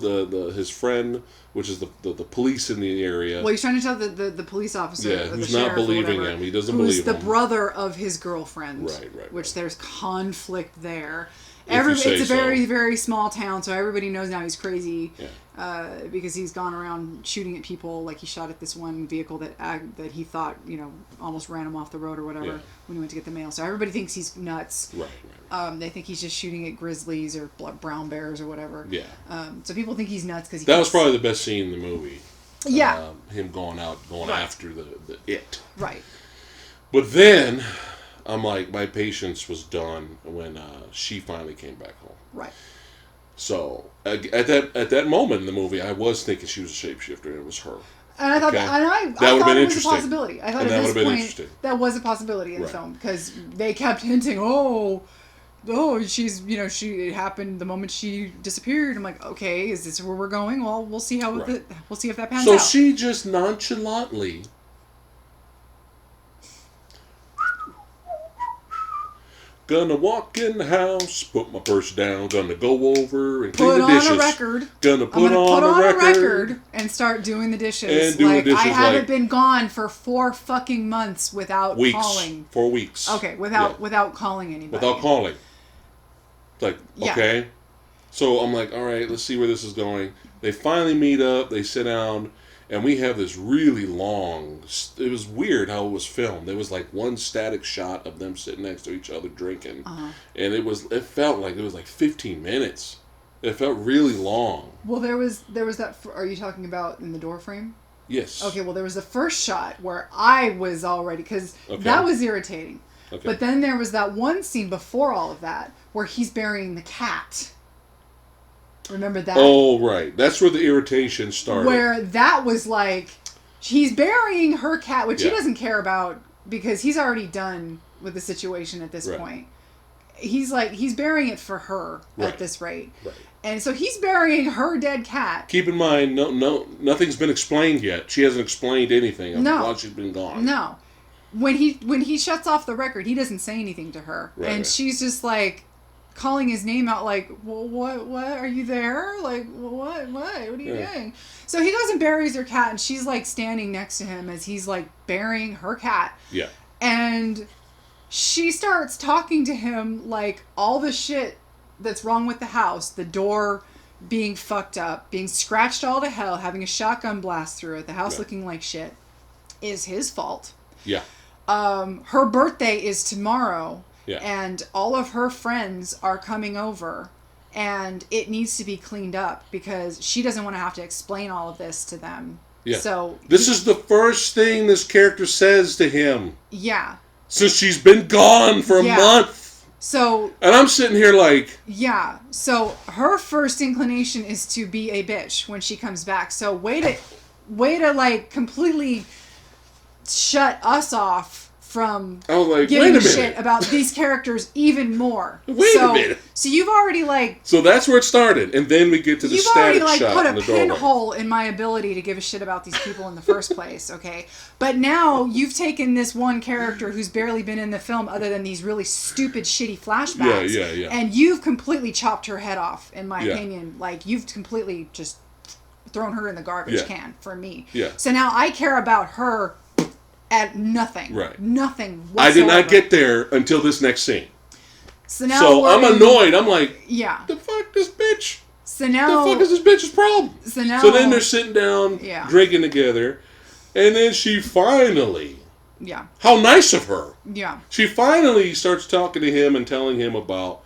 his friend, which is the police in the area. Well, he's trying to tell the police officer, yeah, who's not believing him. He doesn't believe him. Who's the brother of his girlfriend. Right. Which there's conflict there. It's a very, very small town, so everybody knows now he's crazy. Yeah. Because he's gone around shooting at people, like he shot at this one vehicle that he thought, almost ran him off the road or whatever when he went to get the mail. So everybody thinks he's nuts. Right. They think he's just shooting at grizzlies or brown bears or whatever. Yeah. So people think he's nuts because that was probably the best scene in the movie. Yeah. Him going after the it. Right. But then, I'm like, my patience was done when she finally came back home. Right. So at that moment in the movie, I was thinking she was a shapeshifter, and it was her. And I thought it was a possibility. I thought at this point that was a possibility in the film because they kept hinting, oh, she's it happened the moment she disappeared. I'm like, okay, is this where we're going? Well, we'll see we'll see if that pans out. So she just nonchalantly. Gonna walk in the house, put my purse down, gonna go over and clean the dishes. Put on a record. Gonna put on a record and start doing the dishes. And doing the dishes I haven't been gone for 4 fucking months without calling. 4 weeks. Okay, without calling anybody. Without calling. It's like, okay. So I'm like, all right, let's see where this is going. They finally meet up, they sit down, and we have this really long... It was weird how it was filmed. There was like one static shot of them sitting next to each other drinking. Uh-huh. And it felt like it was like 15 minutes. It felt really long. Well, there was that... Are you talking about in the door frame? Yes. Okay, well, there was the first shot where I was already... Because that was irritating. Okay. But then there was that one scene before all of that where he's burying the cat. Remember that? Oh, right. That's where the irritation started. Where that was like, he's burying her cat, which he doesn't care about because he's already done with the situation at this point. He's burying it for her at this rate. Right. And so he's burying her dead cat. Keep in mind, nothing's been explained yet. She hasn't explained anything while she's been gone. No. When he shuts off the record, he doesn't say anything to her. Right, and she's just like, calling his name out like, well, what, are you there? Like, what are you doing? So he goes and buries her cat, and she's like standing next to him as he's like burying her cat. Yeah. And she starts talking to him like all the shit that's wrong with the house, the door being fucked up, being scratched all to hell, having a shotgun blast through it, the house looking like shit, is his fault. Yeah. Her birthday is tomorrow. Yeah. And all of her friends are coming over, and it needs to be cleaned up because she doesn't want to have to explain all of this to them. Yeah. So this is the first thing this character says to him. Yeah. Since she's been gone for a month. So. And I'm sitting here like. Yeah. So her first inclination is to be a bitch when she comes back. So way to like completely shut us off from giving a shit about these characters even more. Wait a minute. So you've already like... So that's where it started, and then we get to the static shot. You've already put a pinhole in my ability to give a shit about these people in the first place, okay? But now you've taken this one character who's barely been in the film other than these really stupid, shitty flashbacks. Yeah. And you've completely chopped her head off, in my opinion. Like, you've completely just thrown her in the garbage can for me. Yeah. So now I care about her... at nothing. Right. Nothing whatsoever. I did not get there until this next scene. So now I'm annoyed. I'm like, the fuck this bitch? So now... The fuck is this bitch's problem? So then they're sitting down, drinking together, and then she finally... Yeah. How nice of her. Yeah. She finally starts talking to him and telling him about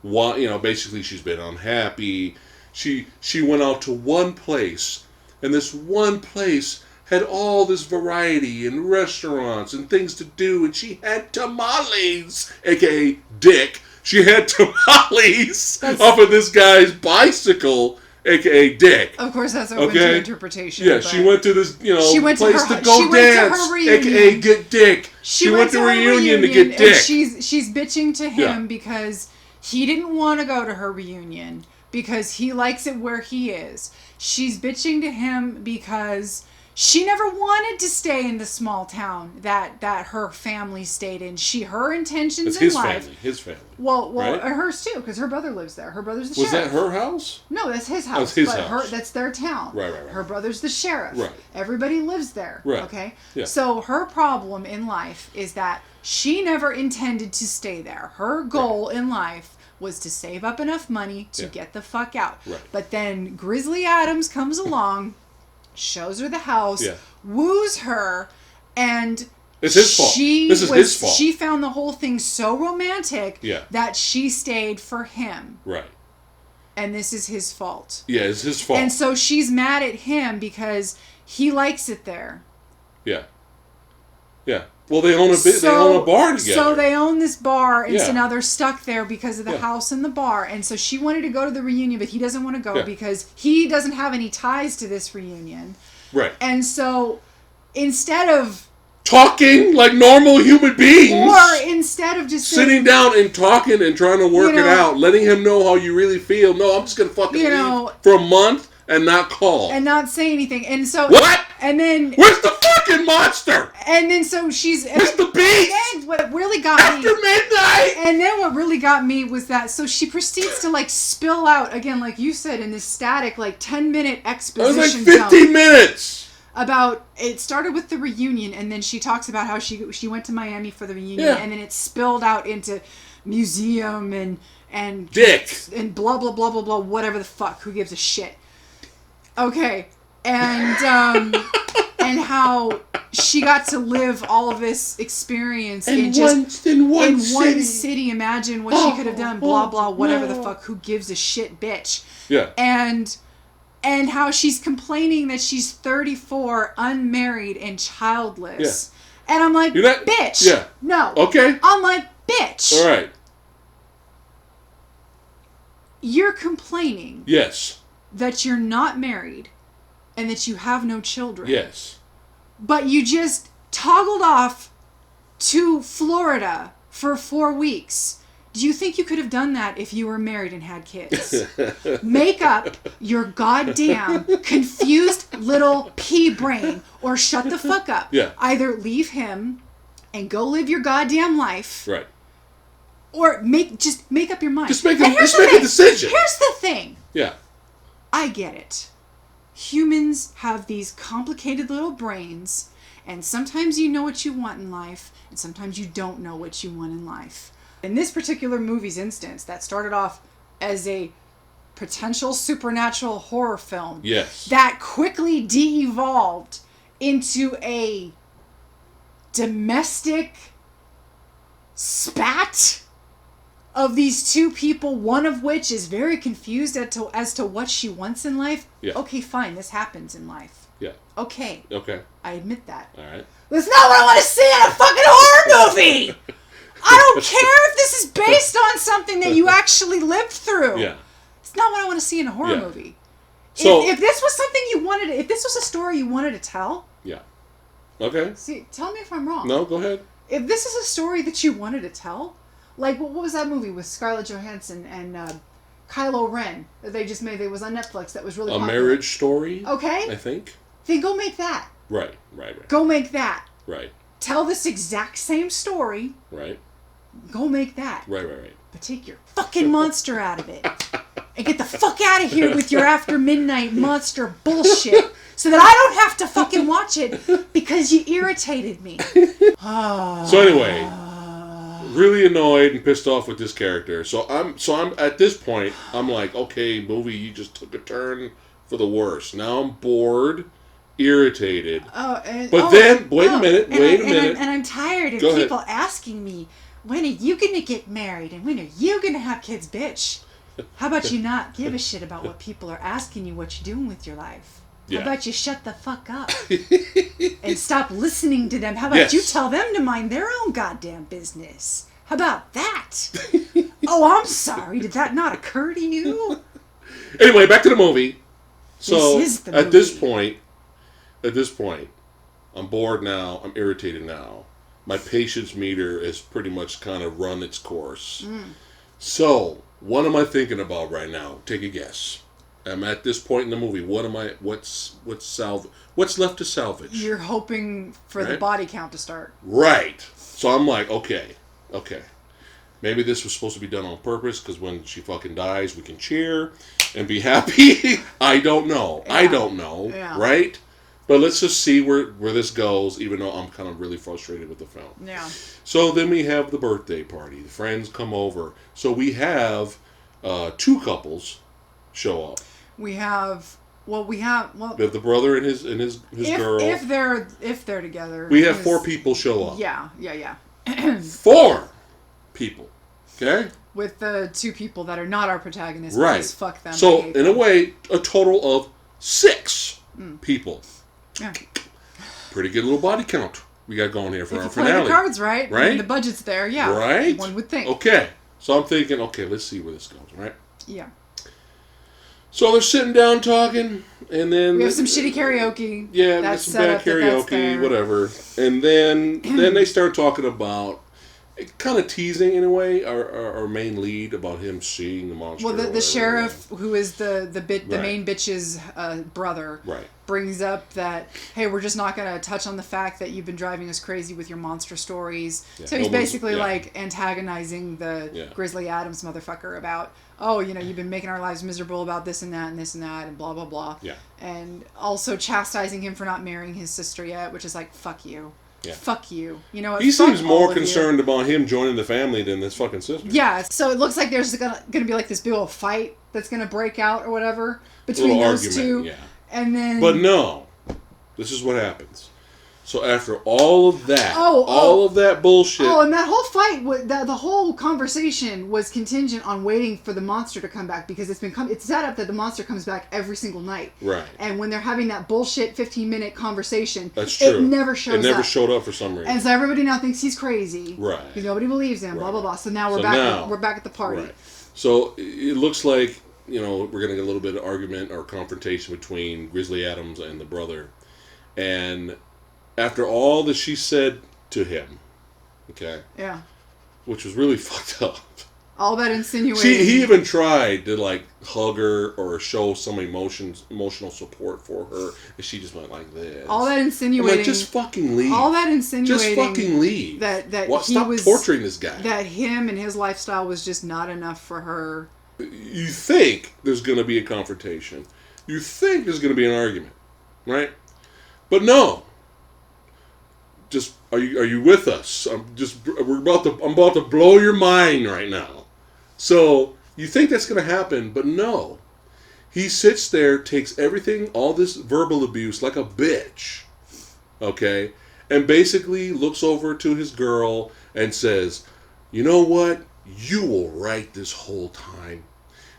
what, basically she's been unhappy. She went out to one place, and this one place... had all this variety and restaurants and things to do, and she had tamales, aka dick. She had tamales off of this guy's bicycle, aka dick. Of course, that's open to interpretation. Yeah, she went to this, place to go dance, aka get dick. She went to her reunion to get dick. She's bitching to him because he didn't want to go to her reunion because he likes it where he is. She's bitching to him because She never wanted to stay in the small town that her family stayed in. Her intentions in life. His family. Well, right? Hers too, because her brother lives there. Her brother's the sheriff. sheriff. Was that her house? No, that's his house. That's his house. That's their town. Right. Her brother's the sheriff. Right. Everybody lives there. Right. Okay. Yeah. So her problem in life is that she never intended to stay there. Her goal in life was to save up enough money to get the fuck out. Right. But then Grizzly Adams comes along, shows her the house, woos her, and it's his fault. This is his fault. She found the whole thing so romantic Yeah. that she stayed for him. Right. And this is his fault. Yeah, it's his fault. And so she's mad at him because he likes it there. Yeah. Yeah. Well, they own they own a bar together. So they own this bar, and so now they're stuck there because of the house and the bar. And so she wanted to go to the reunion, but he doesn't want to go because he doesn't have any ties to this reunion. Right. And so instead of talking like normal human beings, or instead of just sitting down and talking and trying to work it out, letting him know how you really feel. No, I'm just gonna fucking leave for a month and not call and not say anything. And so what? And then where's the fucking monster? And then so she's where's the beast? And what really got after midnight? And then what really got me was that so she proceeds to like spill out again, like you said, in this static like 10-minute exposition. It was like 15 minutes. About it started with the reunion, and then she talks about how she went to Miami for the reunion, and then it spilled out into museum and dick and blah blah blah blah blah whatever the fuck. Who gives a shit? Okay, and and how she got to live all of this experience in one city. Imagine what she could have done. Blah blah whatever the fuck. Who gives a shit, bitch? Yeah. And how she's complaining that she's 34, unmarried, and childless. Yeah. And I'm like, bitch. Yeah. No. Okay. I'm like, bitch. All right. You're complaining. Yes. That you're not married and that you have no children. Yes. But you just toggled off to Florida for 4 weeks. Do you think you could have done that if you were married and had kids? Make up your goddamn confused little pea brain or shut the fuck up. Yeah. Either leave him and go live your goddamn life. Right. Or make up your mind. Just make a decision. Here's the thing. Yeah. I get it. Humans have these complicated little brains, and sometimes you know what you want in life, and sometimes you don't know what you want in life. In this particular movie's instance, that started off as a potential supernatural horror film. Yes. That quickly de-evolved into a domestic spat of these two people, one of which is very confused as to what she wants in life. Yeah. Okay, fine, this happens in life. Yeah. Okay. I admit that. All right. That's not what I want to see in a fucking horror movie! I don't care if this is based on something that you actually lived through. Yeah. It's not what I want to see in a horror movie. So if this was something you wanted, if this was a story you wanted to tell. Yeah. Okay. See, tell me if I'm wrong. No, go ahead. If this is a story that you wanted to tell, like what was that movie with Scarlett Johansson and Kylo Ren that they just made? It was on Netflix. That was really popular. Marriage Story. Okay. I think. Then go make that. Right. Go make that. Right. Tell this exact same story. Right. Go make that. Right. But take your fucking monster out of it. And get the fuck out of here with your after midnight monster bullshit. So that I don't have to fucking watch it because you irritated me. So anyway, really annoyed and pissed off with this character. So I'm at this point, I'm like, okay, movie, you just took a turn for the worse. Now I'm bored, irritated. Then, wait a minute. And I'm tired of people asking me, when are you going to get married? And when are you going to have kids, bitch? How about you not give a shit about what people are asking you what you're doing with your life? How about you shut the fuck up and stop listening to them? How about you tell them to mind their own goddamn business? How about that? Oh, I'm sorry. Did that not occur to you? Anyway, back to the movie. So this is the at movie. this point, I'm bored now. I'm irritated now. My patience meter has pretty much kind of run its course. So, what am I thinking about right now? Take a guess. I'm at this point in the movie. What's left to salvage? You're hoping for the body count to start. Right. So I'm like, okay. Maybe this was supposed to be done on purpose because when she fucking dies, we can cheer and be happy. I don't know. Yeah. Right? But let's just see where this goes, even though I'm kind of really frustrated with the film. Yeah. So then we have the birthday party. The friends come over. So we have two couples show up. We have the brother and his girl. If they're together. We have four people show up. Yeah. 4 people. Okay? With the 2 people that are not our protagonists. Right. Because fuck them. So, in a way, a total of 6 people. Yeah. Pretty good little body count we got going here for if our you play finale. the cards right? Right? And the budget's there, yeah. Right? One would think. Okay. So I'm thinking, okay, let's see where this goes, right? Yeah. So they're sitting down talking, and then... We have some shitty karaoke. Yeah, that's some bad karaoke, whatever. And then they start talking about... kind of teasing in a way our main lead about him seeing the monster. Well, the sheriff, who is the main bitch's brother, brings up that, hey, we're just not going to touch on the fact that you've been driving us crazy with your monster stories. Yeah. So he's basically like antagonizing the Grizzly Adams motherfucker about, oh, you've been making our lives miserable about this and that and this and that and blah blah blah. Yeah. And also chastising him for not marrying his sister yet, which is like, fuck you. Yeah. Fuck you. You know what? He seems more concerned about him joining the family than his fucking sister. Yeah, so it looks like there's gonna be like this big old fight that's gonna break out or whatever between those two. Yeah. And then... But no. This is what happens. So after all of that, all of that bullshit... Oh, and that whole fight, the whole conversation was contingent on waiting for the monster to come back because it's set up that the monster comes back every single night. Right. And when they're having that bullshit 15-minute conversation, that's true. It never shows up. It never showed up for some reason. And so everybody now thinks he's crazy. Right. Because nobody believes him, blah, blah, blah. So now we're back at the party. Right. So it looks like, we're going to get a little bit of argument or confrontation between Grizzly Adams and the brother. And... after all that she said to him, okay? Yeah. Which was really fucked up. All that insinuating. He even tried to, hug her or show some emotional support for her, and she just went like this. All that insinuating. I'm like, just fucking leave. All that insinuating. Just fucking leave. Stop torturing this guy. That him and his lifestyle was just not enough for her. You think there's going to be a confrontation. You think there's going to be an argument, right? But no. Just are you with us? I'm about to blow your mind right now. So you think that's going to happen, but no. He sits there, takes everything, all this verbal abuse like a bitch, okay, and basically looks over to his girl and says, "You know what? You were right this whole time.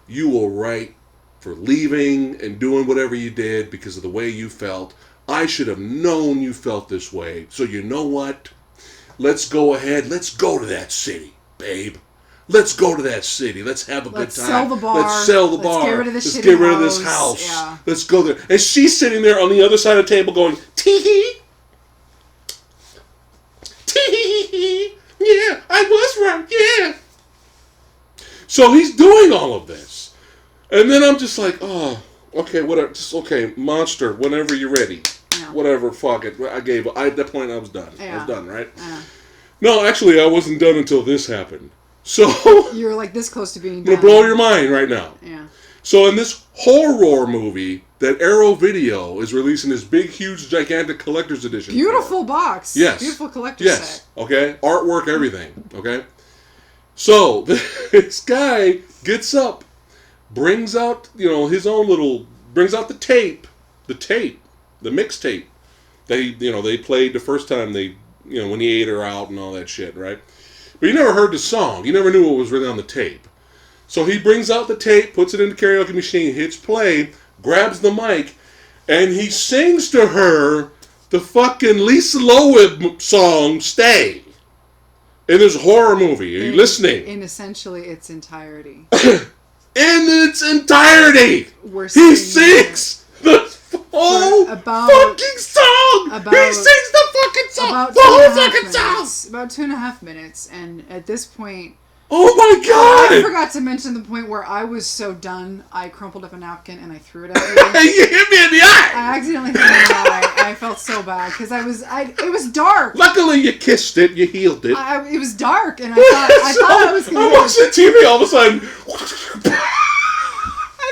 You were right for leaving and doing whatever you did because of the way you felt. I should have known you felt this way. So you know what? Let's go ahead. Let's go to that city, babe. Let's go to that city. Let's have a good time. Sell the bar. Let's sell the bar. Let's get rid of this Let's get rid of this house. Yeah. Let's go there." And she's sitting there on the other side of the table going, "Tee-hee. Tee-hee. Yeah, I was right. Yeah." So he's doing all of this. And then I'm just like, oh, okay, whatever. Just, okay, monster, whenever you're ready. Yeah. Whatever, fuck it. At that point, I was done. Yeah. I was done, right? Yeah. No, actually, I wasn't done until this happened. So you're like this close to being done. I'm gonna blow your mind right now. Yeah. So in this horror movie that Arrow Video is releasing this big, huge, gigantic collector's edition. Beautiful box. Yes. Beautiful collector's set. Okay. Artwork, everything. Okay. So this guy gets up, brings out his own brings out the mixtape. They played the first time when he ate her out and all that shit, right? But you never heard the song. You never knew what was really on the tape. So he brings out the tape, puts it in the karaoke machine, hits play, grabs the mic, and he sings to her the fucking Lisa Loeb song, "Stay." In this horror movie. Are you listening? In essentially its entirety. In its entirety! He sings the whole fucking song! He sings the fucking song! The whole fucking song! About 2.5 minutes. And at this point, Oh my God! I forgot to mention the point where I was so done, I crumpled up a napkin and I threw it at you. You hit me in the eye! I accidentally hit me in the eye. I felt so bad because it was dark. Luckily, you kissed it, you healed it. It was dark and I thought I was going to I watched the TV all of a sudden. I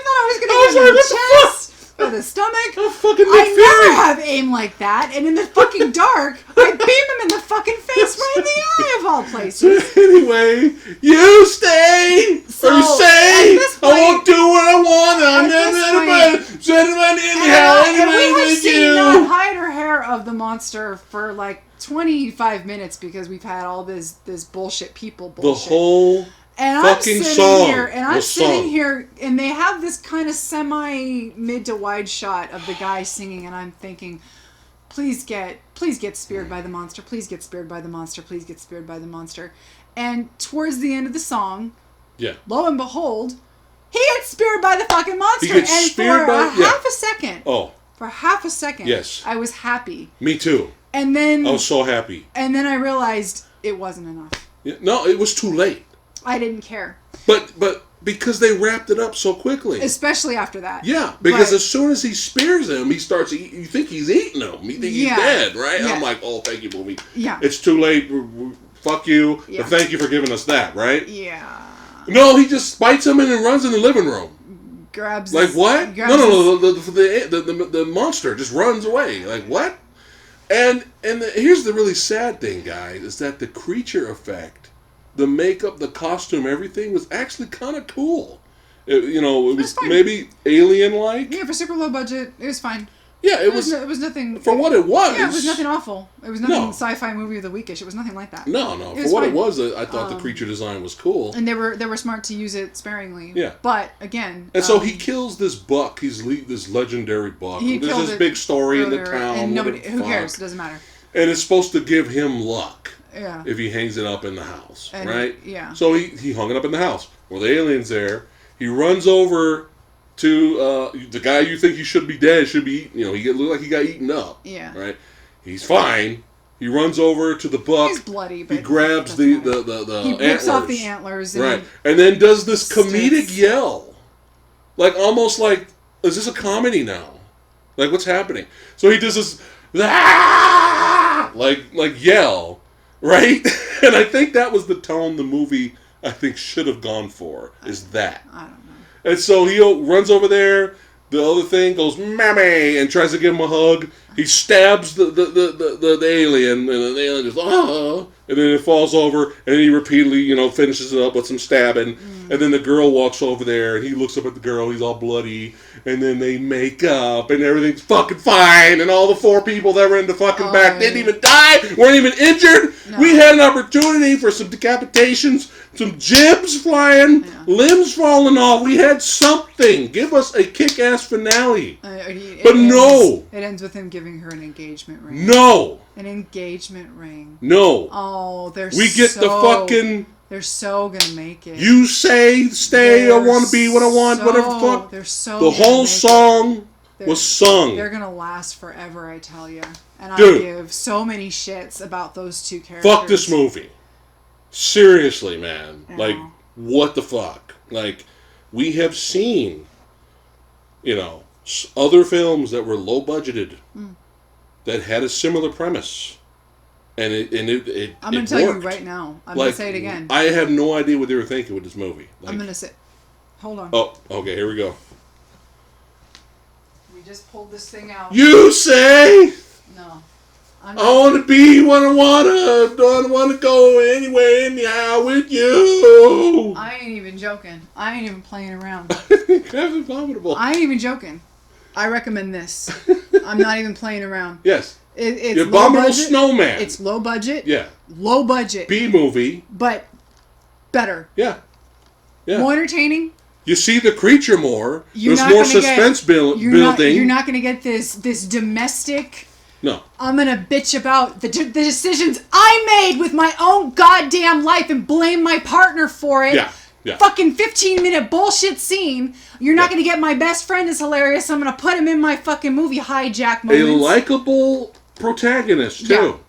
thought I was going to hit him in the chest. Or the stomach. Oh, fucking I never have aim like that, and in the fucking dark, I beam him in the fucking face right in the eye of all places. Anyway, you stay or say I won't do what I want. I'm never gentleman anyhow. And we have seen not hide or hair of the monster for like 25 minutes because we've had all this bullshit people bullshit. The whole fucking song. I'm sitting here, and they have this kind of semi mid to wide shot of the guy singing, and I'm thinking, please get speared by the monster, please get speared by the monster, please get speared by the monster. And towards the end of the song, lo and behold, he gets speared by the fucking monster. He gets and speared for by half a second. Oh. For half a second. Yes. I was happy. Me too. And then I was so happy. And then I realized it wasn't enough. No, it was too late. I didn't care. But because they wrapped it up so quickly. Especially after that. Yeah, because as soon as he spears him, he starts you think he's eating him. You think he's dead, right? Yeah. I'm like, oh, thank you, movie. Yeah. It's too late. Fuck you. Yeah. But thank you for giving us that, right? Yeah. No, he just bites him and then runs in the living room. Grabs like what? No. The monster just runs away. Like what? And here's the really sad thing, guys, is that the creature effect, the makeup, the costume, everything was actually kind of cool. It was maybe alien-like. Yeah, for super low budget, it was fine. Yeah, it was nothing. For what it was. Yeah, it was nothing awful. It was nothing sci-fi movie of the weekish. It was nothing like that. No. For what it was, I thought the creature design was cool. And they were smart to use it sparingly. Yeah. But again. And so he kills this buck. He's this legendary buck. There's this big story in the town. And who cares? It doesn't matter. And it's supposed to give him luck. Yeah. If he hangs it up in the house, and right? Yeah. So he hung it up in the house. Well, the alien's there. He runs over to the guy you think he should be dead, should be eaten. He looked like he got eaten up. Yeah. Right. He's fine. He runs over to the buck. He's bloody, but he grabs the he rips off the antlers. And and then does this comedic yell, like almost like, is this a comedy now? Like what's happening? So he does this like yell, right? And I think that was the tone the movie should have gone for. Is that? I don't know. And so he runs over there. The other thing goes, "Mammy," and tries to give him a hug. He stabs the alien, and the alien just, and then it falls over, and then he repeatedly, finishes it up with some stabbing. And then the girl walks over there, and he looks up at the girl. He's all bloody, and then they make up, and everything's fucking fine. And all the 4 people that were in the fucking back didn't even die, weren't even injured. No. We had an opportunity for some decapitations, some jibs flying, limbs falling off. We had something. Give us a kick-ass finale. No. It ends with him giving her an engagement ring. No. An engagement ring. No. Oh, we get the fucking... They're so gonna make it. You say, stay, I want to be what I want, whatever the fuck. They're so the whole song was sung. They're gonna last forever, I tell you. And I give so many shits about those 2 characters. Fuck this movie. Seriously, man. Like, what the fuck? Like, we have seen, other films that were low budgeted that had a similar premise. And it I'm going to tell you right now. I'm going to say it again. I have no idea what they were thinking with this movie. I'm going to say... Hold on. Oh, okay, here we go. We just pulled this thing out. You say... No. I want to be what I want to. Don't want to go anywhere anyhow with you. I ain't even joking. I ain't even playing around. That's abominable. I ain't even joking. I recommend this. I'm not even playing around. Yes. It's the Abominable Snowman. It's low budget. Yeah. Low budget. B movie. But better. Yeah. More entertaining. You see the creature more. There's more suspense building. You're not going to get this domestic... No. I'm going to bitch about the decisions I made with my own goddamn life and blame my partner for it. Yeah. Fucking 15-minute bullshit scene. You're not going to get my best friend is hilarious. I'm going to put him in my fucking movie hijack moments. A likable protagonist, too.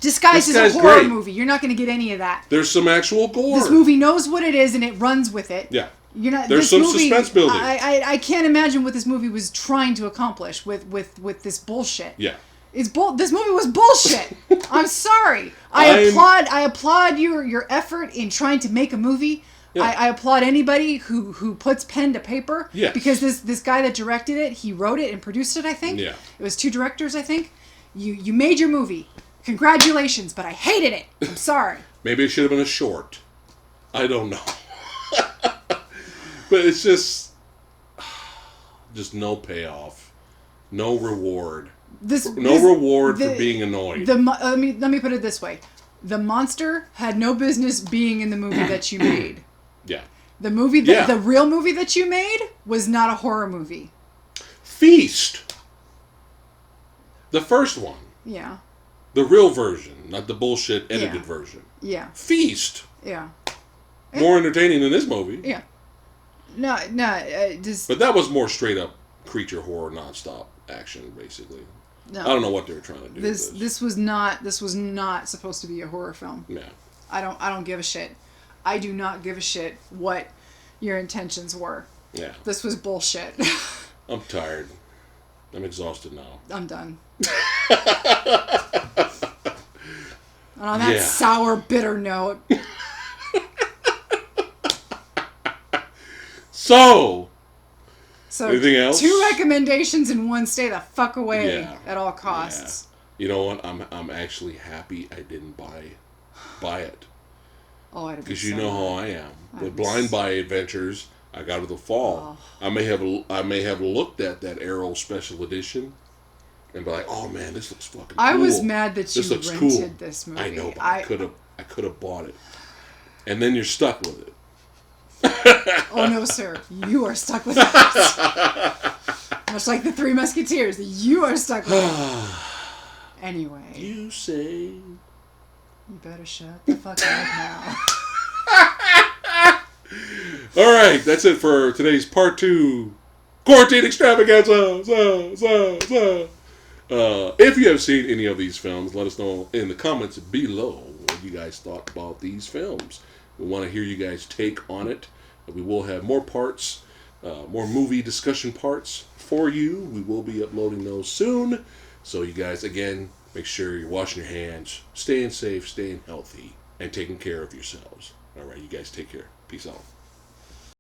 disguised This as a guy's horror great. movie. You're not going to get any of that. There's some actual gore. This movie knows what it is and it runs with it. Yeah. You're not. There's this some movie, suspense building. I can't imagine what this movie was trying to accomplish with this bullshit. Yeah. This movie was bullshit. I'm sorry. I applaud your effort in trying to make a movie. Yeah. I applaud anybody who puts pen to paper. Yes. Because this guy that directed it, he wrote it and produced it, I think. Yeah. It was 2 directors, I think. You made your movie. Congratulations, but I hated it. I'm sorry. Maybe it should have been a short. I don't know. But it's just no payoff. No reward. Reward for being annoyed. Let me put it this way. The monster had no business being in the movie that you made. Yeah. The real movie that you made was not a horror movie. Feast. The first one. Yeah. The real version, not the bullshit edited version. Yeah. Feast. Yeah. More entertaining than this movie. Yeah. No, just... But that was more straight up creature horror, nonstop action, basically. No. I don't know what they were trying to do. This was not supposed to be a horror film. Yeah. I don't give a shit. I do not give a shit what your intentions were. Yeah. This was bullshit. I'm tired. I'm exhausted now. I'm done. And on that sour, bitter note. So anything else? 2 recommendations and 1 stay the fuck away at all costs. Yeah. You know what? I'm actually happy I didn't buy it. Oh, I'd because you know how I am. With blind buy adventures, I got to the fall. Oh. I may have looked at that Arrow special edition and be like, "Oh man, this looks fucking cool." I was mad that you rented this movie. I know, but I could have bought it. And then you're stuck with it. Oh no, sir! You are stuck with it. Much like the 3 Musketeers, you are stuck with it. Anyway, you say. You better shut the fuck up now. All right, that's it for today's part 2 quarantine extravaganza. If you have seen any of these films, let us know in the comments below what you guys thought about these films. We want to hear you guys' take on it. We will have more parts, more movie discussion parts for you. We will be uploading those soon. So you guys, again, make sure you're washing your hands, staying safe, staying healthy, and taking care of yourselves. All right, you guys take care. Peace out.